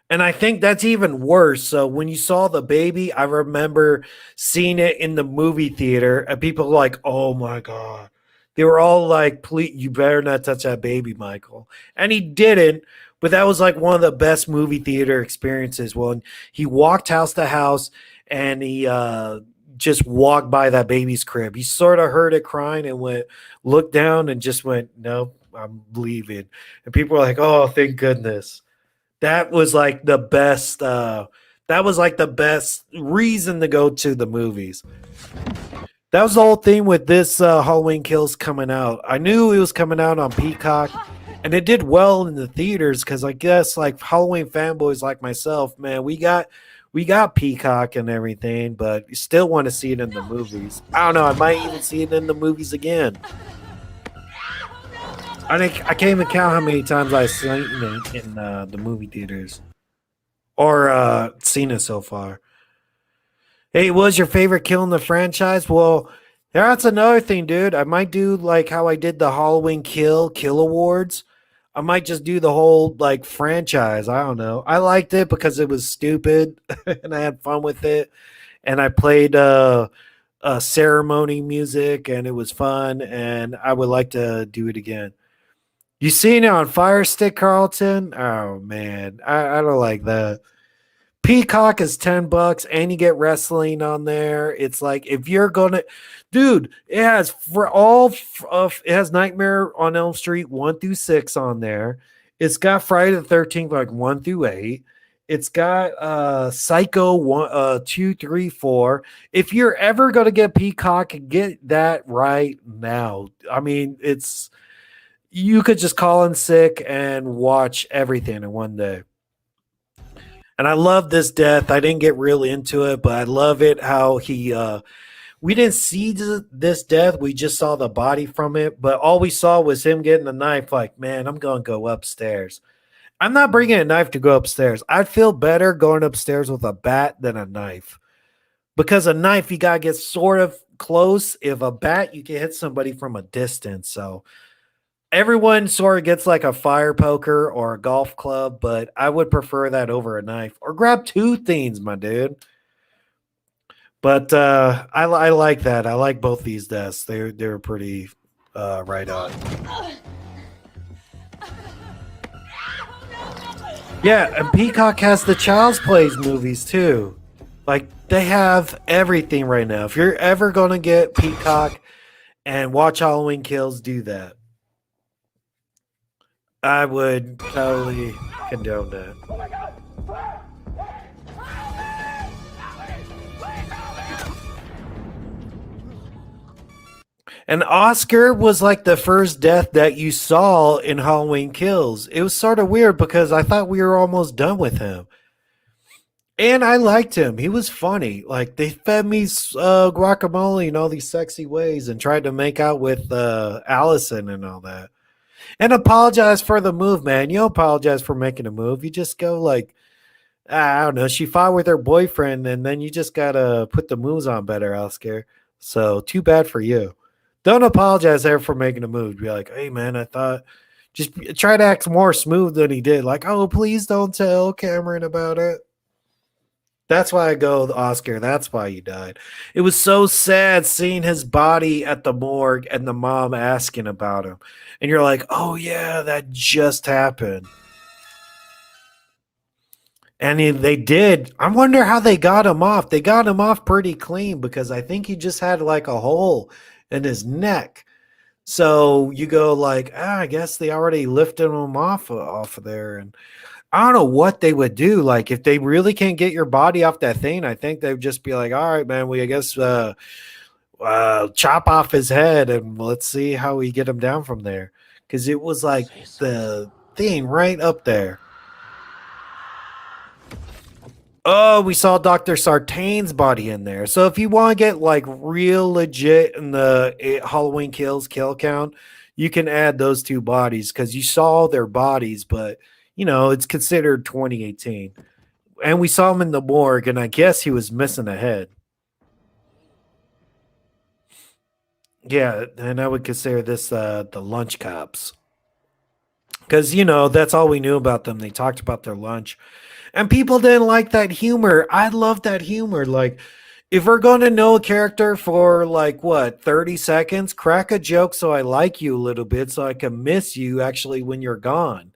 And I think that's even worse. So when you saw the baby, I remember seeing it in the movie theater, and people were like, oh my God. They were all like, please, you better not touch that baby, Michael. And he didn't, but that was like one of the best movie theater experiences. When he walked house to house and he just walked by that baby's crib. He sort of heard it crying and looked down and just went, no, I'm leaving. And people were like, oh, thank goodness. That was like the best. That was like the best reason to go to the movies. That was the whole thing with this Halloween Kills coming out. I knew it was coming out on Peacock, and it did well in the theaters because I guess like Halloween fanboys like myself, man, we got Peacock and everything, but you still want to see it in the movies. I don't know. I might even see it in the movies again. I can't even count how many times I've seen it in the movie theaters or seen it so far. Hey, what was your favorite kill in the franchise? Well, that's another thing, dude. I might do like how I did the Halloween Kill Awards. I might just do the whole like franchise. I don't know. I liked it because it was stupid and I had fun with it. And I played ceremony music and it was fun. And I would like to do it again. You seen it on Fire Stick, Carlton? Oh man, I don't like that. Peacock is $10 and you get wrestling on there. It's like if you're gonna, dude, it has it has Nightmare on Elm Street 1 through 6 on there. It's got Friday the 13th like 1 through 8. It's got Psycho 1, 2, 3, 4. If you're ever gonna get Peacock, get that right now. I mean, you could just call in sick and watch everything in one day. And I love this death. I didn't get real into it, but I love it how we didn't see this death. We just saw the body from it, but all we saw was him getting the knife like, man, I'm going to go upstairs. I'm not bringing a knife to go upstairs. I'd feel better going upstairs with a bat than a knife. Because a knife, you got to get sort of close. If a bat, you can hit somebody from a distance. So everyone sort of gets like a fire poker or a golf club, but I would prefer that over a knife. Or grab two things, my dude. But I like that. I like both these deaths. They're pretty right on. Yeah, and Peacock has the Child's Plays movies too. Like they have everything right now. If you're ever gonna get Peacock and watch Halloween Kills, do that. I would totally condone that. And Oscar was like the first death that you saw in Halloween Kills. It was sort of weird because I thought we were almost done with him. And I liked him. He was funny. Like they fed me guacamole in all these sexy ways and tried to make out with Allison and all that. And apologize for the move, man. You don't apologize for making a move. You just go like, I don't know. She fought with her boyfriend, and then you just gotta put the moves on better, Oscar. So too bad for you. Don't apologize there for making a move. Be like, hey man, I thought just try to act more smooth than he did. Like, oh, please don't tell Cameron about it. That's why I go, Oscar. That's why you died. It was so sad seeing his body at the morgue and the mom asking about him. And you're like, oh, yeah, that just happened. And they did. I wonder how they got him off. They got him off pretty clean because I think he just had like a hole in his neck. So you go like, I guess they already lifted him off of there. And I don't know what they would do. Like if they really can't get your body off that thing, I think they'd just be like, all right, man, I guess chop off his head and let's see how we get him down from there. Because it was like the thing right up there. Oh, we saw Dr. Sartain's body in there. So if you want to get like real legit in the Halloween Kills kill count, you can add those two bodies because you saw their bodies, but you know, it's considered 2018. And we saw him in the morgue, and I guess he was missing a head. Yeah, and I would consider this the lunch cops. Because, you know, that's all we knew about them. They talked about their lunch. And people didn't like that humor. I love that humor. Like, if we're going to know a character for, like, 30 seconds, crack a joke so I like you a little bit so I can miss you actually when you're gone.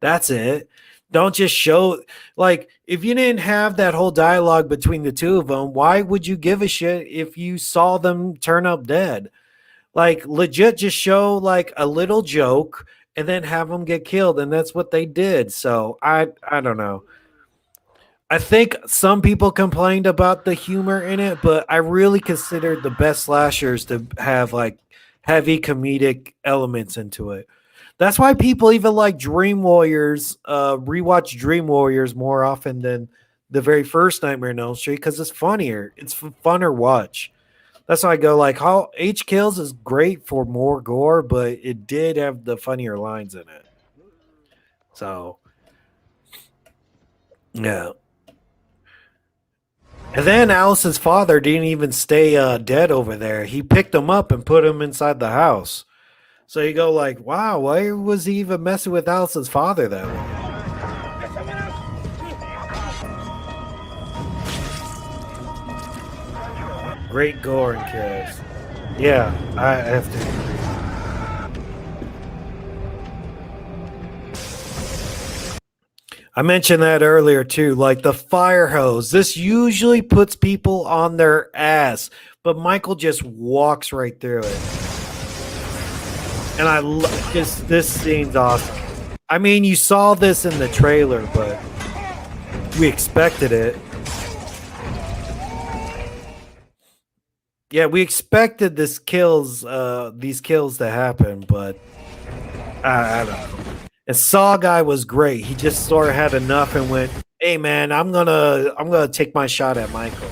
That's it. Don't just show, like, if you didn't have that whole dialogue between the two of them, why would you give a shit if you saw them turn up dead? Like, legit just show, like, a little joke and then have them get killed. And that's what they did. So, I don't know. I think some people complained about the humor in it, but I really considered the best slashers to have, like, heavy comedic elements into it. That's why people even like Dream Warriors, rewatch Dream Warriors more often than the very first Nightmare on Elm Street because it's funnier. It's funner watch. That's why I go like, how Hkills is great for more gore, but it did have the funnier lines in it. So, yeah. And then Alice's father didn't even stay dead over there. He picked him up and put him inside the house. So you go like, wow, why was he even messing with Alice's father that way? Great gore and kills. Yeah, I have to agree. I mentioned that earlier too, like the fire hose. This usually puts people on their ass, but Michael just walks right through it. And I love this scene's awesome. I mean, you saw this in the trailer, but we expected it. Yeah, we expected these kills to happen, but I don't know. And Saw Guy was great. He just sort of had enough and went, "Hey man, I'm gonna take my shot at Michael."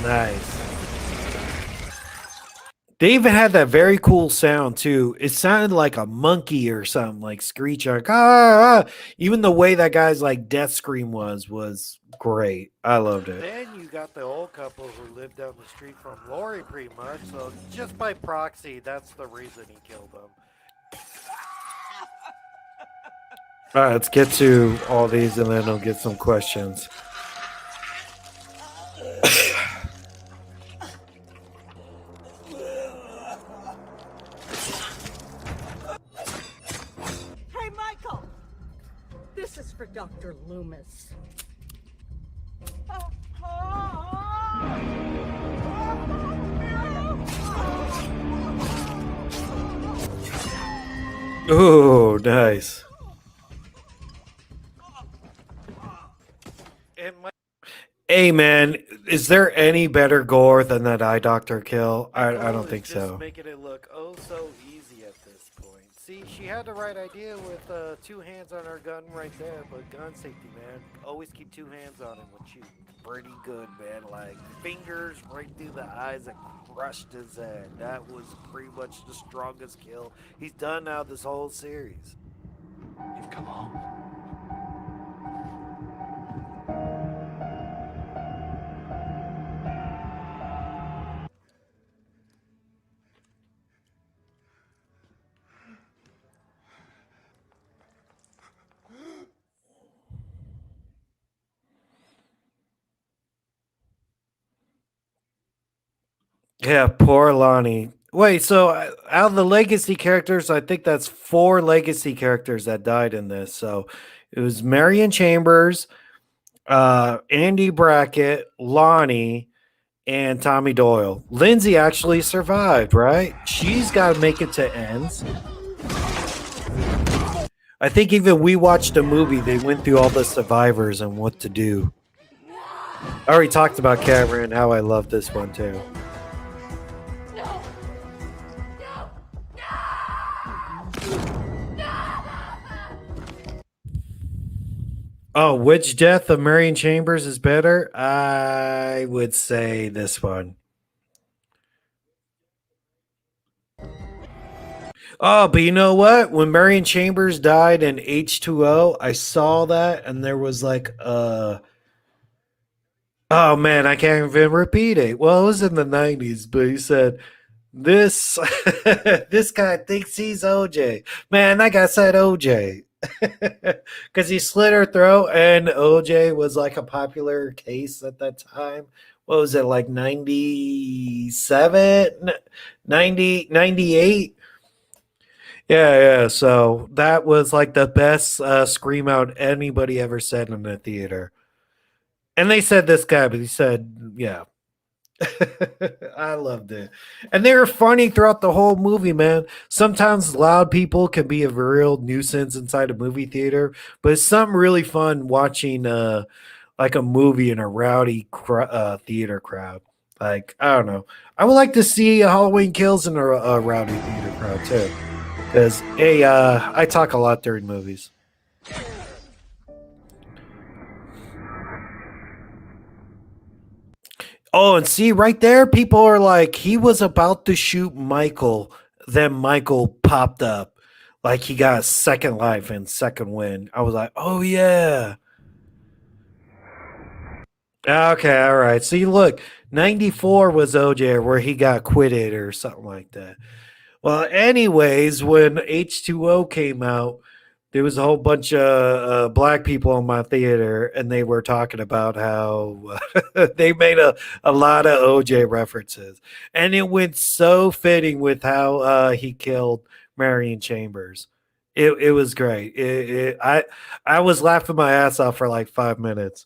Nice. They even had that very cool sound too. It sounded like a monkey or something, like screech, like ah. Even the way that guy's like death scream was great. I loved it. Then you got the old couple who lived down the street from Lori, pretty much. So just by proxy, that's the reason he killed them. All right, let's get to all these, and then I'll get some questions. Dr. Loomis. Oh, nice. Hey, man, is there any better gore than that eye doctor kill? I don't think so. Just making it look so easy at this point. See, she had the right idea with 2 hands on her gun right there, but gun safety, man. Always keep 2 hands on him when shooting. Pretty good, man. Like, fingers right through the eyes and crushed his head. That was pretty much the strongest kill he's done now this whole series. You've come home. Yeah, poor Lonnie. Wait, so out of the legacy characters, I think that's 4 legacy characters that died in this. So it was Marion Chambers, Andy Brackett, Lonnie, and Tommy Doyle. Lindsay actually survived, right? She's got to make it to ends. I think even we watched a movie, they went through all the survivors and what to do. I already talked about Cameron, how I love this one too. Oh, which death of Marion Chambers is better? I would say this one. Oh, but you know what? When Marion Chambers died in H2O, I saw that and there was like oh man, I can't even repeat it. Well, it was in the 90s, but he said this this guy thinks he's OJ. Man, that guy said OJ. Because he slit her throat, and OJ was like a popular case at that time. What was it, like 97, 90, 98? Yeah. So that was like the best scream out anybody ever said in the theater. And they said this guy, but he said, yeah. I loved it. And they were funny throughout the whole movie, man. Sometimes loud people can be a real nuisance inside a movie theater, but it's something really fun watching like a movie in a rowdy theater crowd. Like, I don't know. I would like to see Halloween Kills in a rowdy theater crowd too. Because, hey, I talk a lot during movies. Oh, and see right there, people are like, he was about to shoot Michael, then Michael popped up. Like he got second life and second win. I was like, oh yeah. Okay, all right. See, look, 94 was OJ where he got quitted or something like that. Well, anyways, when H2O came out, there was a whole bunch of black people in my theater, and they were talking about how they made a lot of OJ references. And it went so fitting with how he killed Marion Chambers. It was great. I was laughing my ass off for like 5 minutes.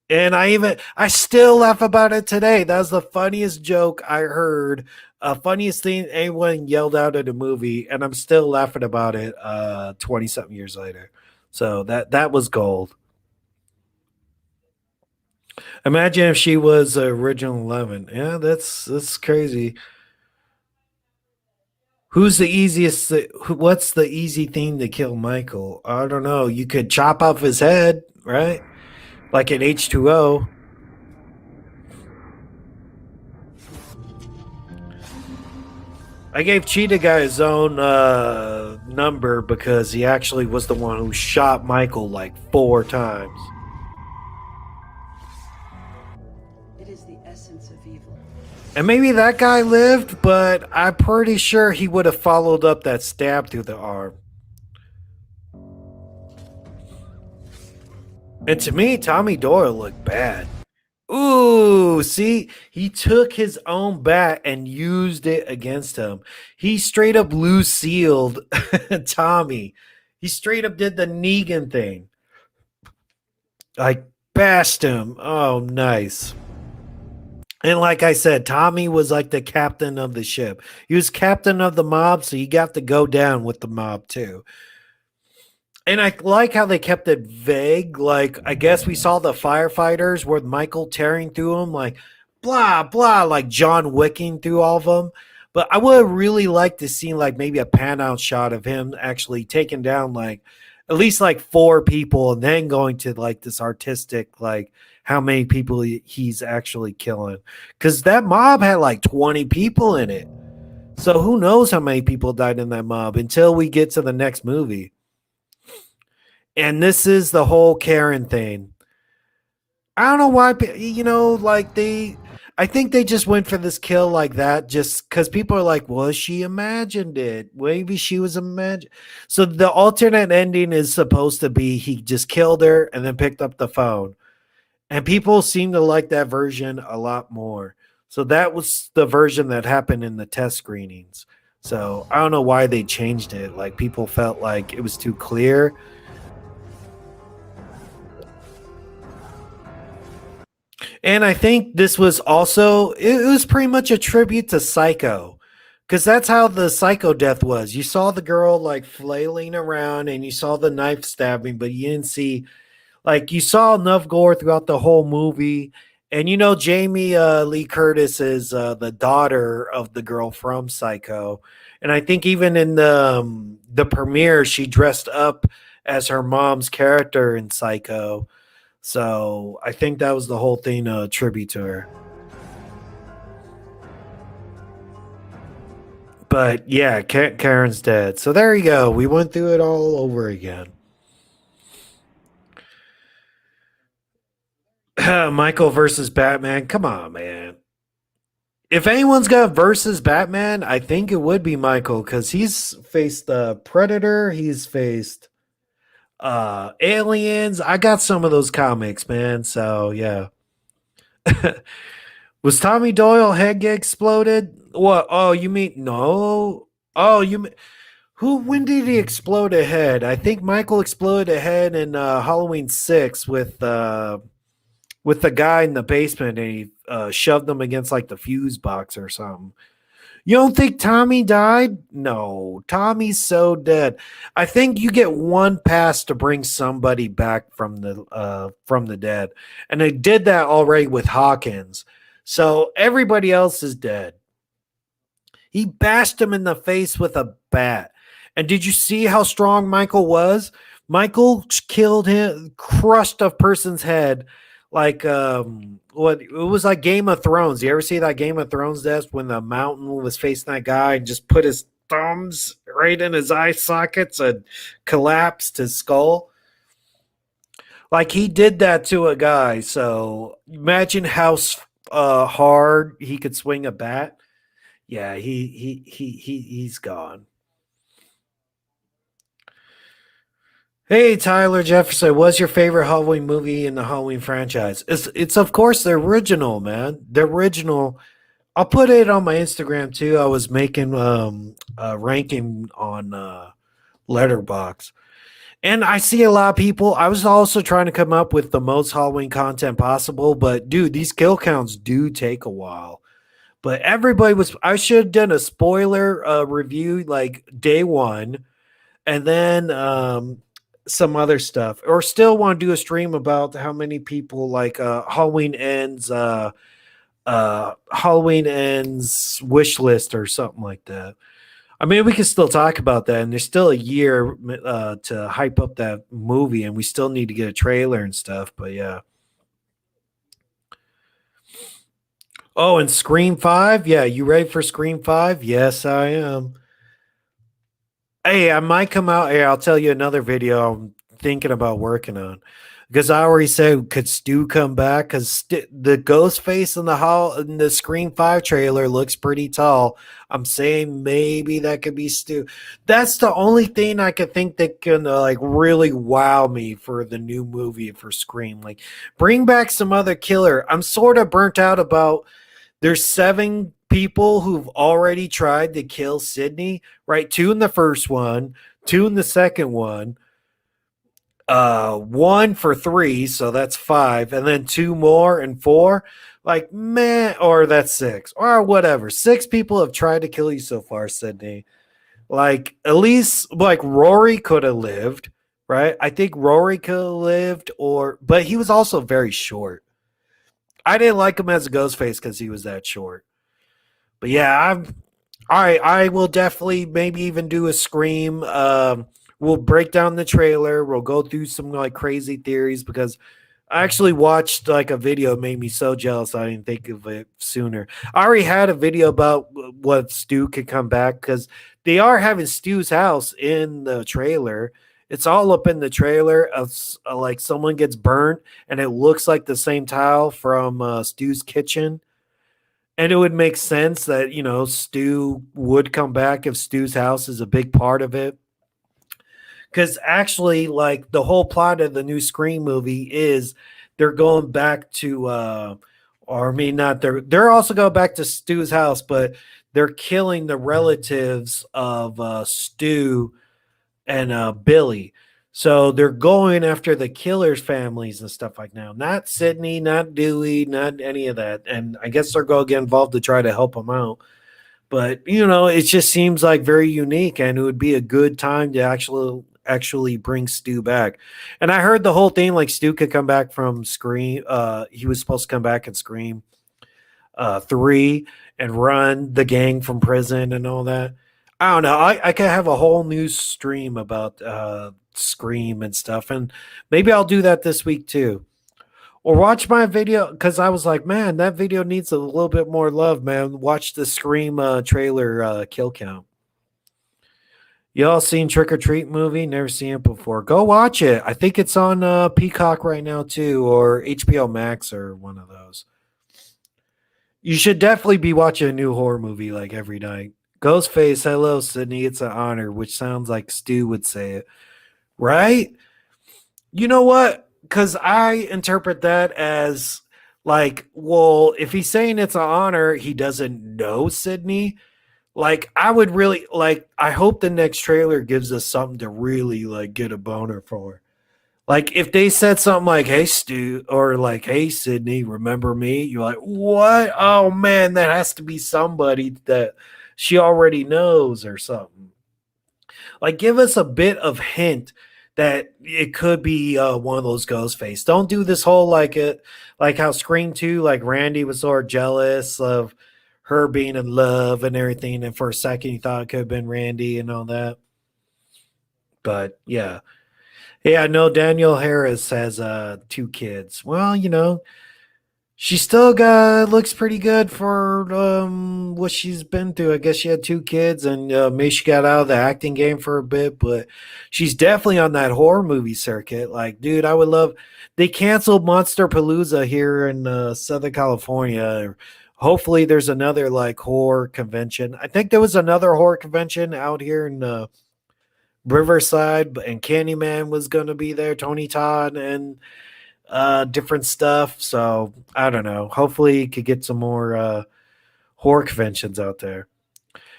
And I still laugh about it today. That was the funniest joke I heard, funniest thing anyone yelled out at a movie, and I'm still laughing about it 20 something years later. So that was gold. Imagine if she was original 11. Yeah, that's crazy. What's the easy thing to kill Michael? I don't know. You could chop off his head, right? Like in H2O. I gave Cheetah Guy his own number because he actually was the one who shot Michael like 4 times. It is the essence of evil. And maybe that guy lived, but I'm pretty sure he would have followed up that stab through the arm. And to me, Tommy Doyle looked bad. Ooh, see, he took his own bat and used it against him. He straight up Lucille'd Tommy. He straight up did the Negan thing. Like bashed him. Oh, nice. And like I said, Tommy was like the captain of the ship. He was captain of the mob, so you got to go down with the mob too. And I like how they kept it vague. Like, I guess we saw the firefighters with Michael tearing through them, like, blah, blah, like John Wicking through all of them. But I would really like to see, like, maybe a pan out shot of him actually taking down, like, at least like 4 people and then going to, like, this artistic, like, how many people he's actually killing. Because that mob had, like, 20 people in it. So who knows how many people died in that mob until we get to the next movie. And this is the whole Karen thing. I don't know why, like I think they just went for this kill like that just because people are like, well, she imagined it. Maybe she was imagined. So the alternate ending is supposed to be he just killed her and then picked up the phone. And people seem to like that version a lot more. So that was the version that happened in the test screenings. So I don't know why they changed it. Like people felt like it was too clear. And I think this was also, it was pretty much a tribute to Psycho. Because that's how the Psycho death was. You saw the girl like flailing around and you saw the knife stabbing, but you didn't see, like, you saw enough gore throughout the whole movie. And Jamie Lee Curtis is the daughter of the girl from Psycho. And I think even in the premiere, she dressed up as her mom's character in Psycho. So I think that was the whole thing, a tribute to her. But yeah, Karen's dead. So there you go. We went through it all over again. Michael versus Batman. Come on, man. If anyone's got versus Batman, I think it would be Michael because he's faced Predator. He's faced aliens. I got some of those comics, man. So yeah. Was Tommy Doyle head get exploded? What? Oh, you mean no? Oh, you mean who? When did he explode a head? I think Michael exploded a head in Halloween 6 with the guy in the basement, and he shoved him against like the fuse box or something. You don't think Tommy died? No, Tommy's so dead. I think you get one pass to bring somebody back from the dead, and they did that already with Hawkins. So everybody else is dead. He bashed him in the face with a bat. And did you see how strong Michael was? Michael killed him, crushed a person's head like what it was like Game of Thrones. You ever see that Game of Thrones death when the mountain was facing that guy and just put his thumbs right in his eye sockets and collapsed his skull? Like he did that to a guy. So imagine how hard he could swing a bat. Yeah, he's gone. Hey, Tyler Jefferson, what's your favorite Halloween movie in the Halloween franchise? It's of course the original, man. The original. I'll put it on my Instagram too. I was making a ranking on Letterbox. And I see a lot of people. I was also trying to come up with the most Halloween content possible, but dude, these kill counts do take a while. But everybody was, I should have done a spoiler review like day one, and then some other stuff, or still want to do a stream about how many people like Halloween ends wish list or something like that. I mean, we can still talk about that, and there's still a year to hype up that movie, and we still need to get a trailer and stuff. But yeah. Oh, and Scream 5? Yeah, you ready for Scream 5? Yes, I am. Hey, I might come out here. I'll tell you another video I'm thinking about working on. Because I already said, could Stu come back? Because the ghost face in the Scream 5 trailer looks pretty tall. I'm saying maybe that could be Stu. That's the only thing I could think that can like really wow me for the new movie for Scream. Like, bring back some other killer. I'm sort of burnt out about there's 7 people who've already tried to kill Sydney, right? 2 in the first one, 2 in the second one. one for 3, so that's 5, and then 2 more and 4. Like, man, or that's 6, or whatever. 6 people have tried to kill you so far, Sydney. Like, at least, like, Rory could have lived, right? I think Rory could have lived, but he was also very short. I didn't like him as a Ghostface because he was that short. But yeah, I will definitely maybe even do a Scream. We'll break down the trailer. We'll go through some like crazy theories because I actually watched like a video. It made me so jealous I didn't think of it sooner. I already had a video about what Stu could come back because they are having Stu's house in the trailer. It's all up in the trailer of like someone gets burnt and it looks like the same tile from Stu's kitchen. And it would make sense that, Stu would come back if Stu's house is a big part of it. Because actually, like, the whole plot of the new Scream movie is they're going back to, they're also going back to Stu's house, but they're killing the relatives of Stu and Billy. So they're going after the killers' families and stuff like that. Not Sydney, not Dewey, not any of that. And I guess they're going to get involved to try to help them out. But, it just seems like very unique, and it would be a good time to actually bring Stu back. And I heard the whole thing, like Stu could come back from Scream. He was supposed to come back and Scream 3 and run the gang from prison and all that. I don't know. I could have a whole new stream about Scream and stuff, and maybe I'll do that this week too. Or watch my video, because I was like, man, that video needs a little bit more love, man. Watch the Scream trailer kill count. Y'all seen Trick or Treat movie? Never seen it before. Go watch it. I think it's on Peacock right now too, or HBO Max or one of those. You should definitely be watching a new horror movie like every night. Ghostface, hello, Sydney. It's an honor, which sounds like Stu would say it. Right? You know what? Because I interpret that as like, well, if he's saying it's an honor, he doesn't know Sydney. Like, I would really, like, I hope the next trailer gives us something to really, like, get a boner for. Like, if they said something like, hey, Stu, or like, hey, Sydney, remember me? You're like, what? Oh, man, that has to be somebody that she already knows or something. Like, give us a bit of hint that it could be one of those Ghostface. Don't do this whole like how Scream 2, like Randy was sort of jealous of her being in love and everything, and for a second you thought it could have been Randy and all that. But yeah. Yeah, no, Danielle Harris has 2 kids. Well, she still looks pretty good for what she's been through. I guess she had 2 kids, and maybe she got out of the acting game for a bit, but she's definitely on that horror movie circuit. Like, dude, I would love. They canceled Monster Palooza here in Southern California. Hopefully, there's another like horror convention. I think there was another horror convention out here in Riverside, and Candyman was going to be there. Tony Todd and different stuff. So I don't know. Hopefully you could get some more horror conventions out there.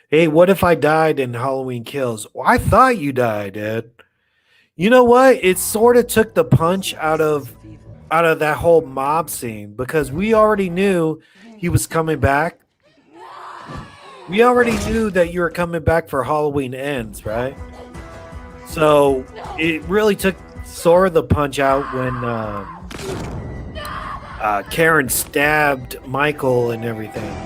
Hey, what if I died in Halloween Kills? Well, I thought you died, Ed. You know what? It sort of took the punch out of that whole mob scene, because we already knew he was coming back. We already knew that you were coming back for Halloween Ends, right? So it really took sort of the punch out when Karen stabbed Michael and everything.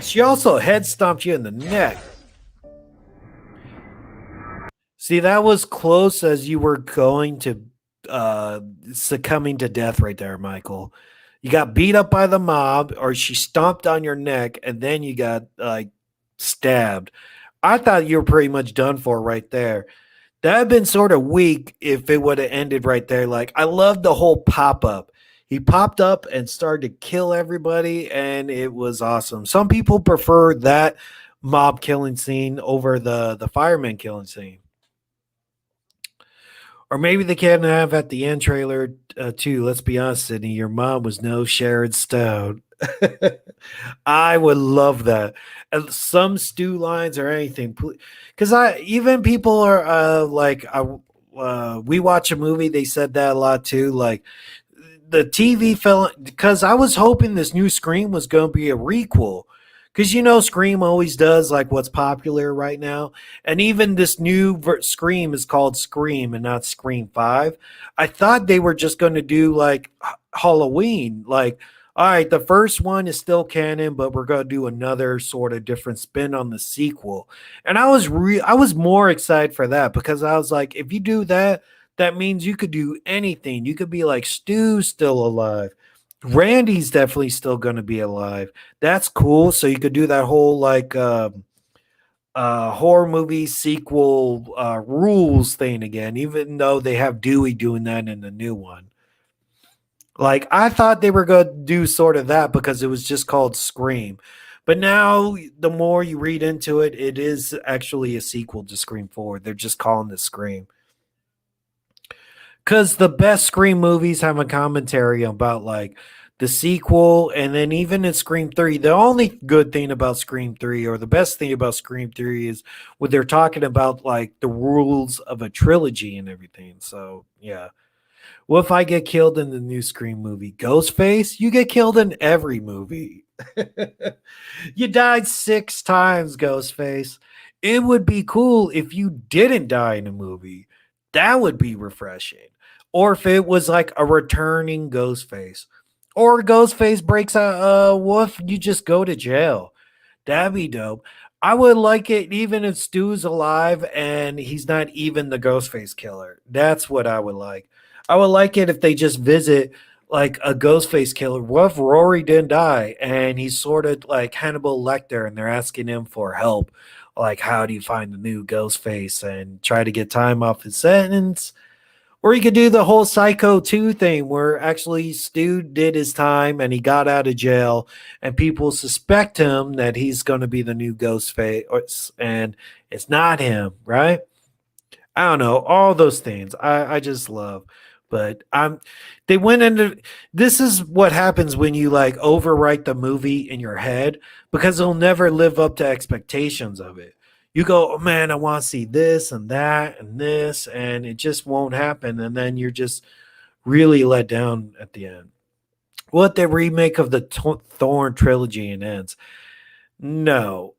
She also head stomped you in the neck. See, that was close as you were going to succumbing to death right there, Michael. You got beat up by the mob, or she stomped on your neck, and then you got stabbed. I thought you were pretty much done for right there. That would have been sort of weak if it would have ended right there. Like, I love the whole pop-up. He popped up and started to kill everybody, and it was awesome. Some people prefer that mob killing scene over the fireman killing scene. Or maybe they can have at the end trailer too. Let's be honest, Sydney, your mom was no Sharon Stone. I would love that. Some stew lines or anything, because I even people are we watch a movie. They said that a lot too. Like the TV fell because I was hoping this new Scream was going to be a requel. Because Scream always does like what's popular right now, and even this new Scream is called Scream and not Scream 5. I thought they were just going to do like Halloween, like all right, the first one is still canon, but we're going to do another sort of different spin on the sequel. And I was more excited for that because I was like, if you do that, that means you could do anything. You could be like Stu's still alive. Randy's definitely still going to be alive. That's cool. So you could do that whole like horror movie sequel rules thing again, even though they have Dewey doing that in the new one. Like I thought they were going to do sort of that because it was just called Scream. But now the more you read into it, it is actually a sequel to Scream 4. They're just calling it Scream. Because the best Scream movies have a commentary about like the sequel, and then even in Scream 3, the only good thing about Scream 3 or the best thing about Scream 3 is when they're talking about like the rules of a trilogy and everything. So yeah. What if I get killed in the new Scream movie? Ghostface? You get killed in every movie. You died 6 times, Ghostface. It would be cool if you didn't die in a movie. That would be refreshing. Or if it was like a returning Ghostface. Or Ghostface breaks out, what if you just go to jail? That'd be dope. I would like it even if Stu's alive and he's not even the Ghostface killer. That's what I would like. I would like it if they just visit like a Ghostface killer. What if Rory didn't die and he's sort of like Hannibal Lecter and they're asking him for help? Like, how do you find the new Ghostface and try to get time off his sentence? Or you could do the whole Psycho 2 thing where actually Stu did his time and he got out of jail and people suspect him that he's going to be the new Ghostface and it's not him, right? I don't know. All those things I just love. But they went into this is what happens when you like overwrite the movie in your head because it'll never live up to expectations of it. You go, oh man, I want to see this and that and this, and it just won't happen. And then you're just really let down at the end. What the remake of the Thorn trilogy and ends? No.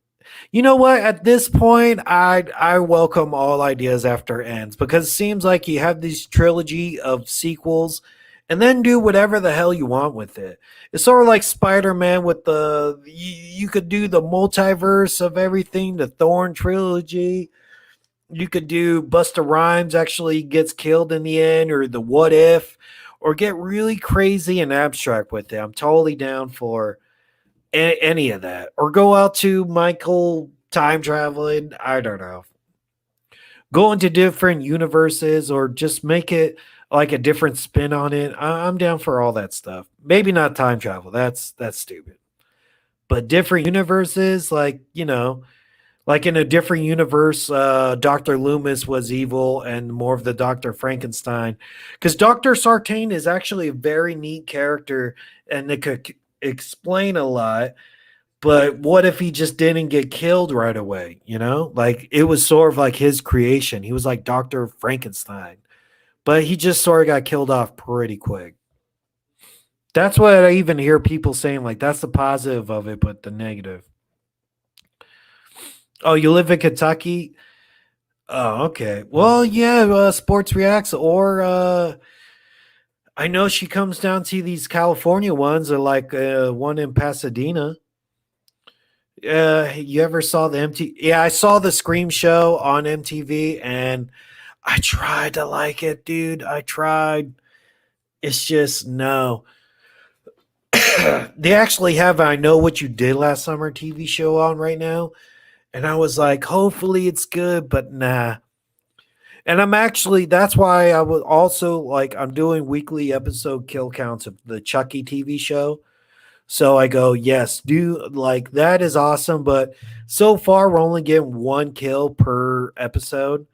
You know what? At this point, I welcome all ideas after ends because it seems like you have this trilogy of sequels and then do whatever the hell you want with it. It's sort of like Spider-Man with you could do the multiverse of everything, the Thorn trilogy. You could do Busta Rhymes actually gets killed in the end, or the what if, or get really crazy and abstract with it. I'm totally down for any of that. Or go out to Michael time traveling. I don't know. Go into different universes or just make it like a different spin on it. I'm down for all that stuff. Maybe not time travel. That's stupid. But different universes, like, like in a different universe, Dr. Loomis was evil and more of the Dr. Frankenstein. Because Dr. Sartain is actually a very neat character and it could explain a lot. But what if he just didn't get killed right away? Like it was sort of like his creation. He was like Dr. Frankenstein. But he just sort of got killed off pretty quick. That's what I even hear people saying, like, that's the positive of it, but the negative. Oh, you live in Kentucky? Oh, okay. Well, yeah, Sports Reacts, or I know she comes down to these California ones, or like one in Pasadena. You ever saw the MTV? Yeah, I saw the Scream show on MTV, and I tried to like it, dude. I tried. It's just no. They actually have I Know What You Did Last Summer TV show on right now. And I was like, hopefully it's good, but nah. And that's why I was also like, I'm doing weekly episode kill counts of the Chucky TV show. So I go, yes, like that is awesome. But so far, we're only getting 1 kill per episode.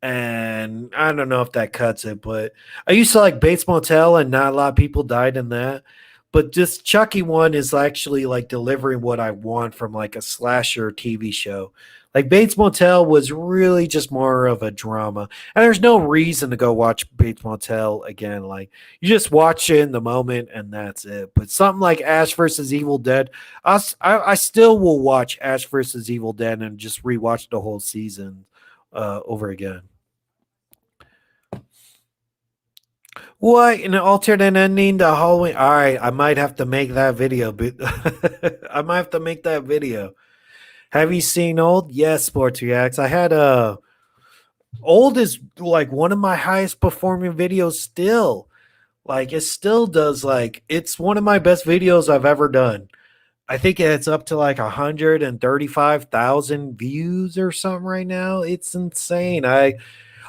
and I don't know if that cuts it, but I used to like Bates Motel, and not a lot of people died in that. But this Chucky one is actually like delivering what I want from like a slasher TV show. Like Bates Motel was really just more of a drama, and there's no reason to go watch Bates Motel again. Like you just watch it in the moment, and that's it. But something like Ash versus Evil Dead, I still will watch Ash versus Evil Dead and just rewatch the whole season over again. What an alternate ending to Halloween? All right, I might have to make that video. But I might have to make that video. Have you seen Old? Yes, Sports Reacts. I had Old is like one of my highest performing videos still. Like it still does it's one of my best videos I've ever done. I think it's up to like 135,000 views or something right now. It's insane.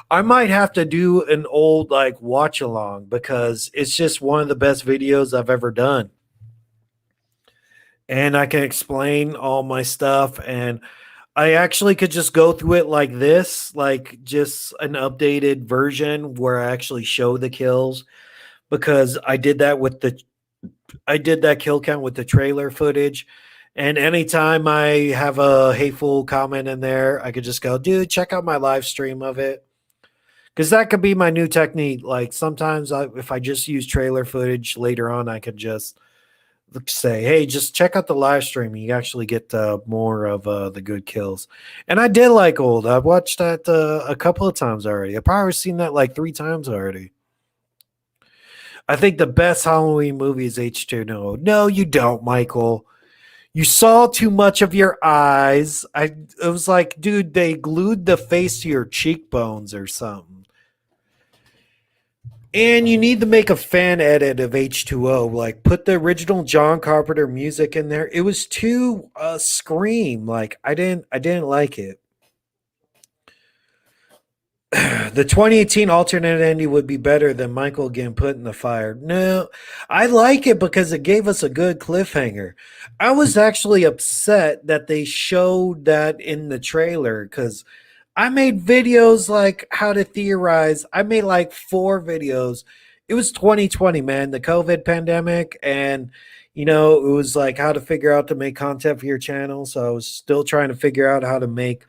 I might have to do an Old like watch along because it's just one of the best videos I've ever done. And I can explain all my stuff, and I actually could just go through it like this, like just an updated version where I actually show the kills, because I did that kill count with the trailer footage. And anytime I have a hateful comment in there, I could just go, dude, check out my live stream of it. Because that could be my new technique. Like sometimes if I just use trailer footage later on, I could just say, hey, just check out the live stream. You actually get more of the good kills. And I did like Old. I've watched that a couple of times already. I've probably seen that like 3 times already. I think the best Halloween movie is H2O. No, you don't, Michael. You saw too much of your eyes. It was like, dude, they glued the face to your cheekbones or something. And you need to make a fan edit of H2O. Like, put the original John Carpenter music in there. It was too Scream. Like, I didn't like it. The 2018 alternate ending would be better than Michael getting put in the fire. No, I like it because it gave us a good cliffhanger. I was actually upset that they showed that in the trailer because I made videos like how to theorize. I made like 4 videos. It was 2020, man, the COVID pandemic. And, it was like how to figure out to make content for your channel. So I was still trying to figure out how to make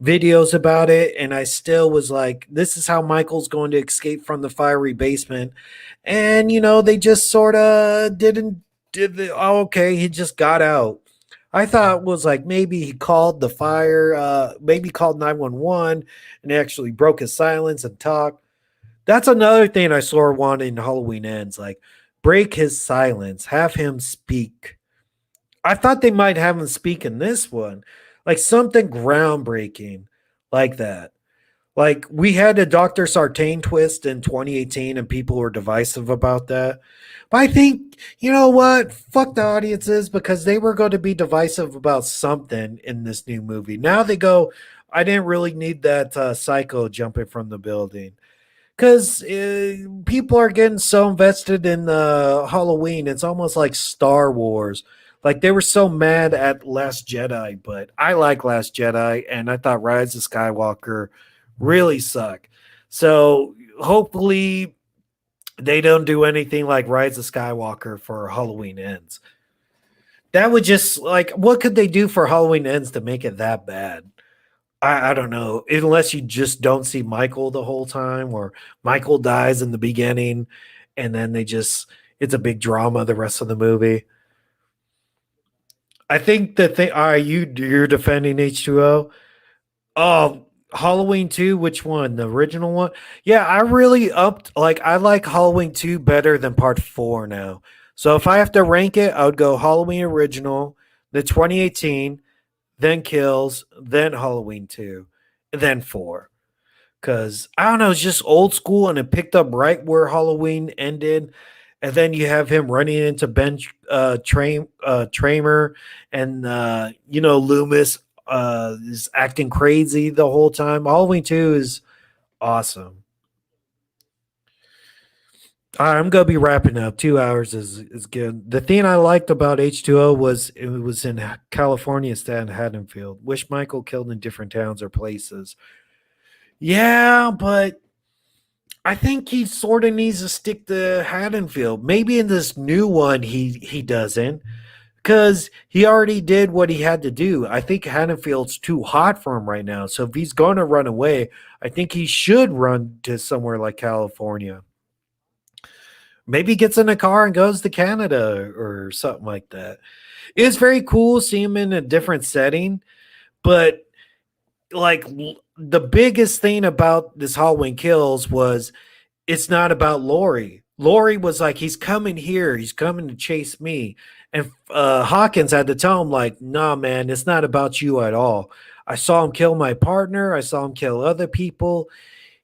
videos about it. And I still was like, this is how Michael's going to escape from the fiery basement. And, they just sort of okay, he just got out. I thought it was like maybe he called the fire, maybe called 911 and actually broke his silence and talked. That's another thing I sort of want in Halloween Ends, like break his silence, have him speak. I thought they might have him speak in this one, like something groundbreaking like that. Like we had a Dr. Sartain twist in 2018 and people were divisive about that. But I think, you know what? Fuck the audiences because they were going to be divisive about something in this new movie. Now they go, I didn't really need that psycho jumping from the building. Because people are getting so invested in Halloween. It's almost like Star Wars. Like they were so mad at Last Jedi, but I like Last Jedi, and I thought Rise of Skywalker really sucked. So hopefully they don't do anything like Rise of Skywalker for Halloween Ends. That would just like, what could they do for Halloween Ends to make it that bad? I don't know. Unless you just don't see Michael the whole time, or Michael dies in the beginning, and then it's a big drama the rest of the movie. I think the thing, all right, you're defending H2O. Oh, Halloween 2, which one? The original one? Yeah, I really I like Halloween 2 better than part 4 now. So if I have to rank it, I would go Halloween original, the 2018, then Kills, then Halloween 2, then 4. Because, I don't know, it's just old school, and it picked up right where Halloween ended. And then you have him running into Ben Tramer, and, Loomis is acting crazy the whole time. Halloween 2 is awesome. All right, I'm going to be wrapping up. 2 hours is good. The thing I liked about H2O was it was in California instead of Haddonfield. Wish Michael killed in different towns or places. Yeah, but I think he sort of needs to stick to Haddonfield. Maybe in this new one he doesn't, because he already did what he had to do. I think Haddonfield's too hot for him right now. So if he's going to run away, I think he should run to somewhere like California. Maybe gets in a car and goes to Canada or something like that. It's very cool seeing him in a different setting, but like the biggest thing about this Halloween Kills was it's not about Lori. Lori was like, he's coming here, he's coming to chase me. And Hawkins had to tell him, like, nah, man, it's not about you at all. I saw him kill my partner, I saw him kill other people.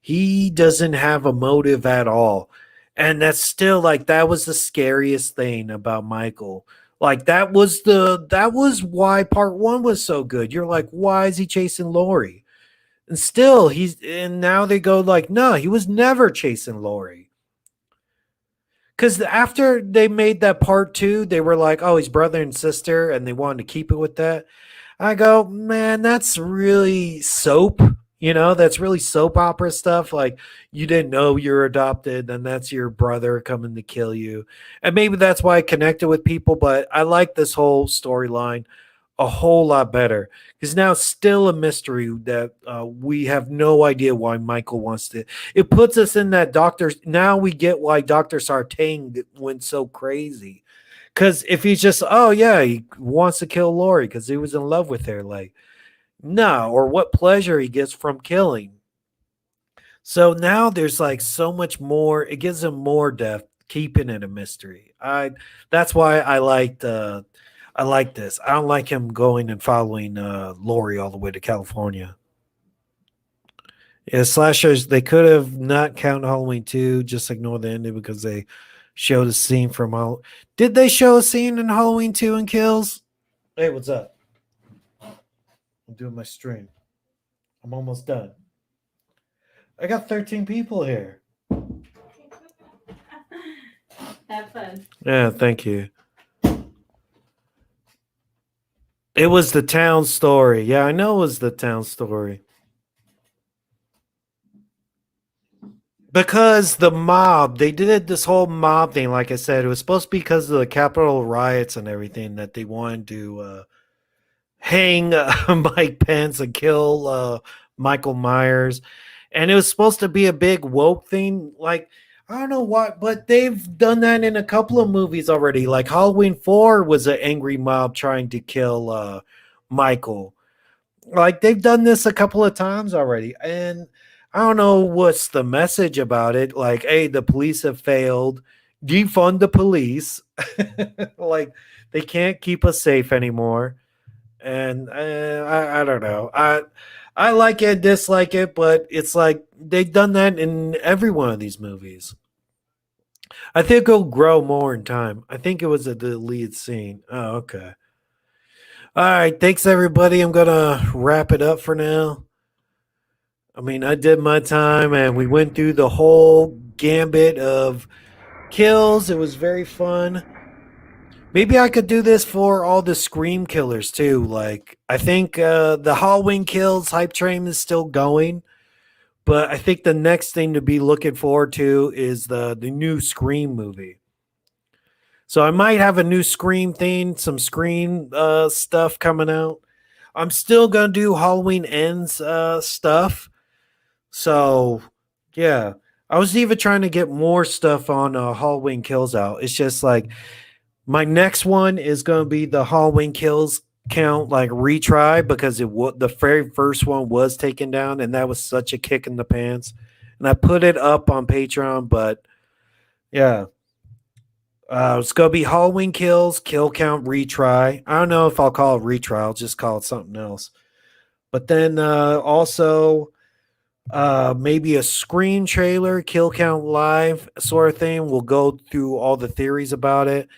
He doesn't have a motive at all. And that's still like that was the scariest thing about Michael. Like that was why part one was so good. You're like, why is he chasing Lori? And still and now they go like, no, he was never chasing Lori. Because after they made that part two, they were like, oh, he's brother and sister, and they wanted to keep it with that. I go, man, that's really soap. That's really soap opera stuff. Like, you didn't know you're adopted, and that's your brother coming to kill you. And maybe that's why I connected with people, but I like this whole storyline a whole lot better because now it's still a mystery that we have no idea why Michael wants to. It puts us in that doctor. Now we get why Dr. Sartain went so crazy. Because if he's just, oh, yeah, he wants to kill Lori because he was in love with her. Like, no, or what pleasure he gets from killing. So now there's like so much more. It gives him more depth, keeping it a mystery. That's why I like this. I don't like him going and following Lori all the way to California. Yeah, slashers, they could have not count Halloween 2, just ignore the ending because they showed a scene from Did they show a scene in Halloween 2 and Kills? Hey, what's up? I'm doing my stream. I'm almost done. I got 13 people here. Have fun. Yeah, thank you. It was the town story. Yeah, I know it was the town story. Because the mob, they did this whole mob thing. Like I said, it was supposed to be because of the Capitol riots and everything that they wanted to hang Mike Pence and kill Michael Myers. And it was supposed to be a big woke thing. Like, I don't know why, but they've done that in a couple of movies already. Like Halloween 4 was an angry mob trying to kill Michael. Like they've done this a couple of times already. And I don't know what's the message about it. Like, hey, the police have failed. Defund the police. Like they can't keep us safe anymore. And I don't know. I like it, dislike it, but it's like they've done that in every one of these movies. I think it'll grow more in time. I think it was a deleted scene. Oh, okay. All right. Thanks, everybody. I'm going to wrap it up for now. I mean, I did my time, and we went through the whole gambit of kills. It was very fun. Maybe I could do this for all the Scream killers too. Like, I think the Halloween Kills hype train is still going, but I think the next thing to be looking forward to is the new Scream movie. So I might have a new Scream thing, some Scream stuff coming out. I'm still gonna do Halloween Ends stuff. So yeah, I was even trying to get more stuff on Halloween Kills out. It's just like. My next one is going to be the Halloween Kills count like retry because the very first one was taken down and that was such a kick in the pants. And I put it up on Patreon, but yeah. It's going to be Halloween Kills, kill count retry. I don't know if I'll call it retry. I'll just call it something else. But then also maybe a Scream trailer, kill count live sort of thing. We'll go through all the theories about it.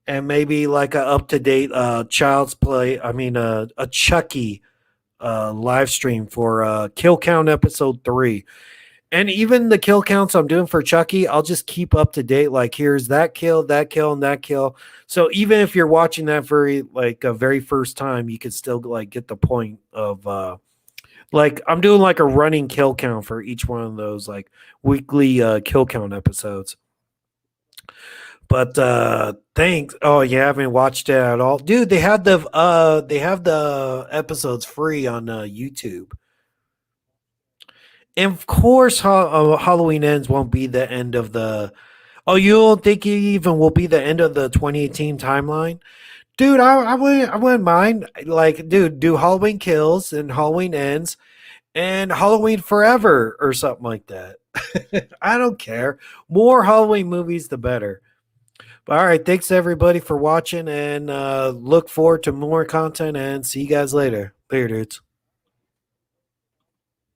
And maybe like a up-to-date Child's Play, a Chucky live stream for Kill Count Episode 3. And even the kill counts I'm doing for Chucky, I'll just keep up to date. Like, here's that kill, and that kill. So even if you're watching that very first time, you can still like get the point of Like I'm doing like a running kill count for each one of those like weekly kill count episodes. But thanks. Oh, you haven't watched it at all, dude? They have the episodes free on YouTube. And of course, Halloween Ends won't be the end of the. Oh, you don't think it even will be the end of the 2018 timeline? Dude, I wouldn't mind. Like, dude, do Halloween Kills and Halloween Ends and Halloween Forever or something like that. I don't care. More Halloween movies, the better. But, all right, thanks everybody for watching, and look forward to more content. And see you guys later. Later, dudes.